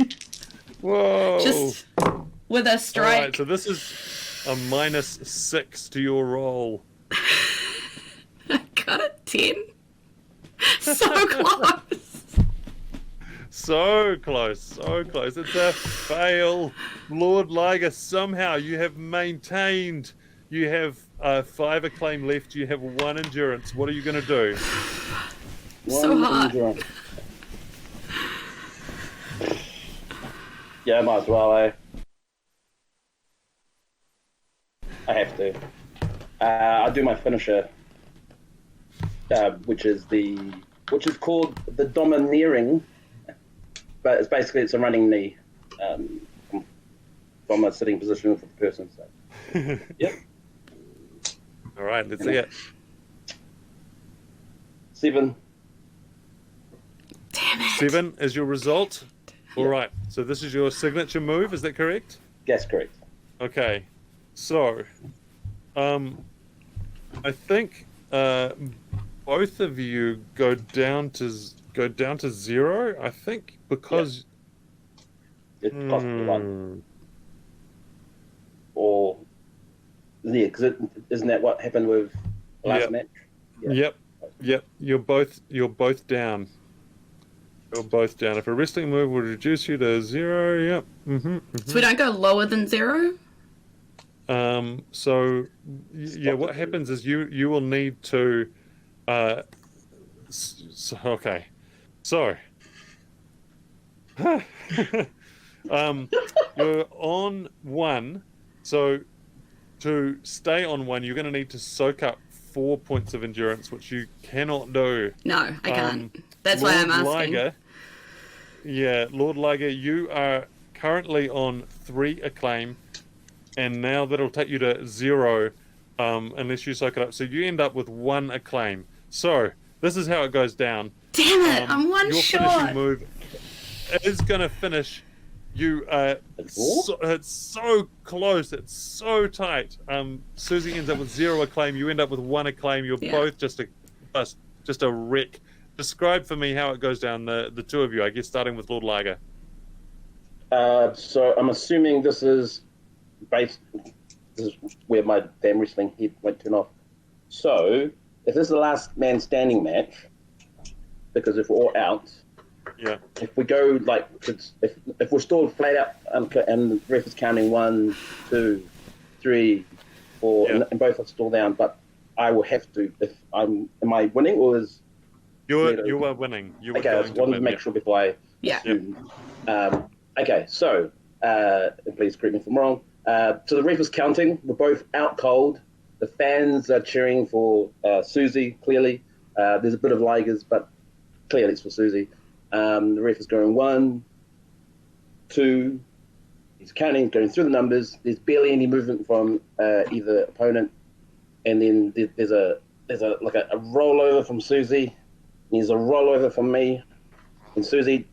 Whoa. Just with a strike. Alright, so this is a -6 to your roll. I got a 10. So close. So close, so close. It's a fail. Lord Liger, somehow you have maintained. You have 5 acclaim left. You have 1 endurance. What are you going to do? So hard. Yeah, might as well, I have to. I'll do my finisher, which is called the domineering, but it's a running knee from a sitting position of the person. So, yep. All right, let's see it. 7. Damn it. 7 is your result. All right, so this is your signature move. Is that correct? Yes, correct. Okay, so I think both of you go down to 0. I think because It's possibly 1. Or yeah, because isn't that what happened with the last match? Yeah. Yep. You're both down. You're both down. If a wrestling move would reduce you to 0, yep. So we don't go lower than 0? So yeah, what happens is you will need to. Okay, so. You're on 1, so to stay on 1, you're going to need to soak up 4 points of endurance, which you cannot do. No, I can't. That's why I'm asking. Liger, Lord Liger, you are currently on 3 acclaim, and now that'll take you to 0 unless you soak it up. So you end up with 1 acclaim. So this is how it goes down. Damn it, I'm one your short. Finishing move is going to finish. It's so close. It's so tight. Suzy ends up with 0 acclaim. You end up with 1 acclaim. You're both just a wreck. Describe for me how it goes down. The two of you, I guess, starting with Lord Liger. So I'm assuming this is where my damn wrestling head went turn off. So if this is the last man standing match, because if we're all out. Yeah. If we go like if we're still flat out and the ref is counting 1, 2, 3, 4, and both are still down, but I will have to. Am I winning or is you are winning? Okay, I just wanted to make sure before I. Okay, so please correct me if I'm wrong. So the ref is counting. We're both out cold. The fans are cheering for Suzy. Clearly, there's a bit of Ligers, but clearly it's for Suzy. The ref is going 1, 2. He's counting, going through the numbers. There's barely any movement from either opponent, and then there's a rollover from Suzy. There's a rollover from me, and Suzy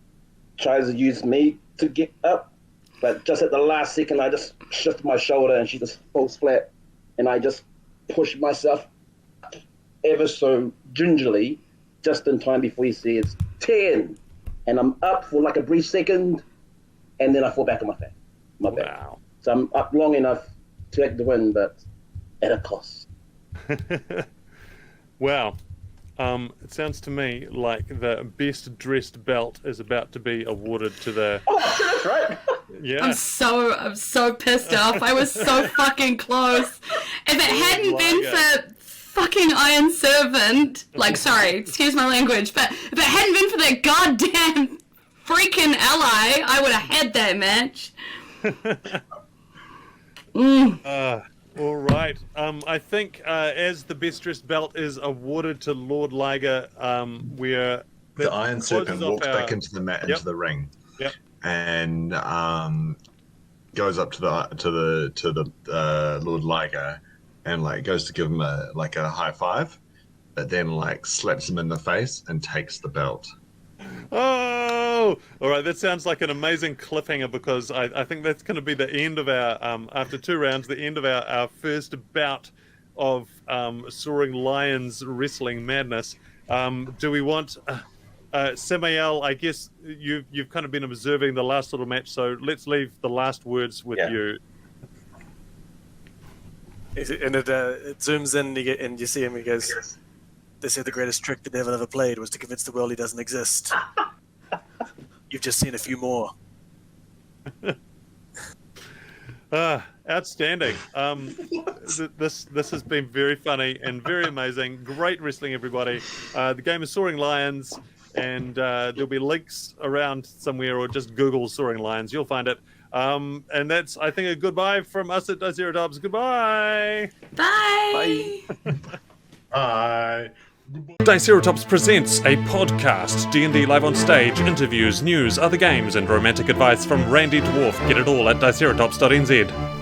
tries to use me to get up, but just at the last second, I just shift my shoulder, and she just falls flat, and I just push myself ever so gingerly, just in time before you see it's 10. And I'm up for like a brief second, and then I fall back on my back. Wow. So I'm up long enough to take the win, but at a cost. Wow. It sounds to me like the best dressed belt is about to be awarded to the. Oh, that's right. Yeah. I'm so pissed off. I was so fucking close. If it hadn't been for fucking Iron Servant, like, sorry, excuse my language, but if it hadn't been for that goddamn freaking ally, I would have had that match. All right. I think as the best dressed belt is awarded to Lord Liger, the Iron Serpent walks back into the into the ring. Yep. And goes up to the Lord Liger and like goes to give him a high five, but then like slaps him in the face and takes the belt. Oh, all right. That sounds like an amazing cliffhanger because I think that's going to be the end of our after 2 rounds, the end of our first bout of Soaring Lions wrestling madness. Do we want? Samael, I guess you've kind of been observing the last little match, so let's leave the last words with you. And it zooms in and you see him, he goes, "They say the greatest trick the devil ever played was to convince the world he doesn't exist. You've just seen a few more." Outstanding. This has been very funny and very amazing. Great wrestling, everybody. The game is Soaring Lions. And there'll be links around somewhere, or just Google Soaring Lions. You'll find it. And that's, I think, a goodbye from us at Diceratops. Goodbye. Bye. Bye. Bye. Diceratops presents a podcast. D&D live on stage, interviews, news, other games, and romantic advice from Randy Dwarf. Get it all at diceratops.nz.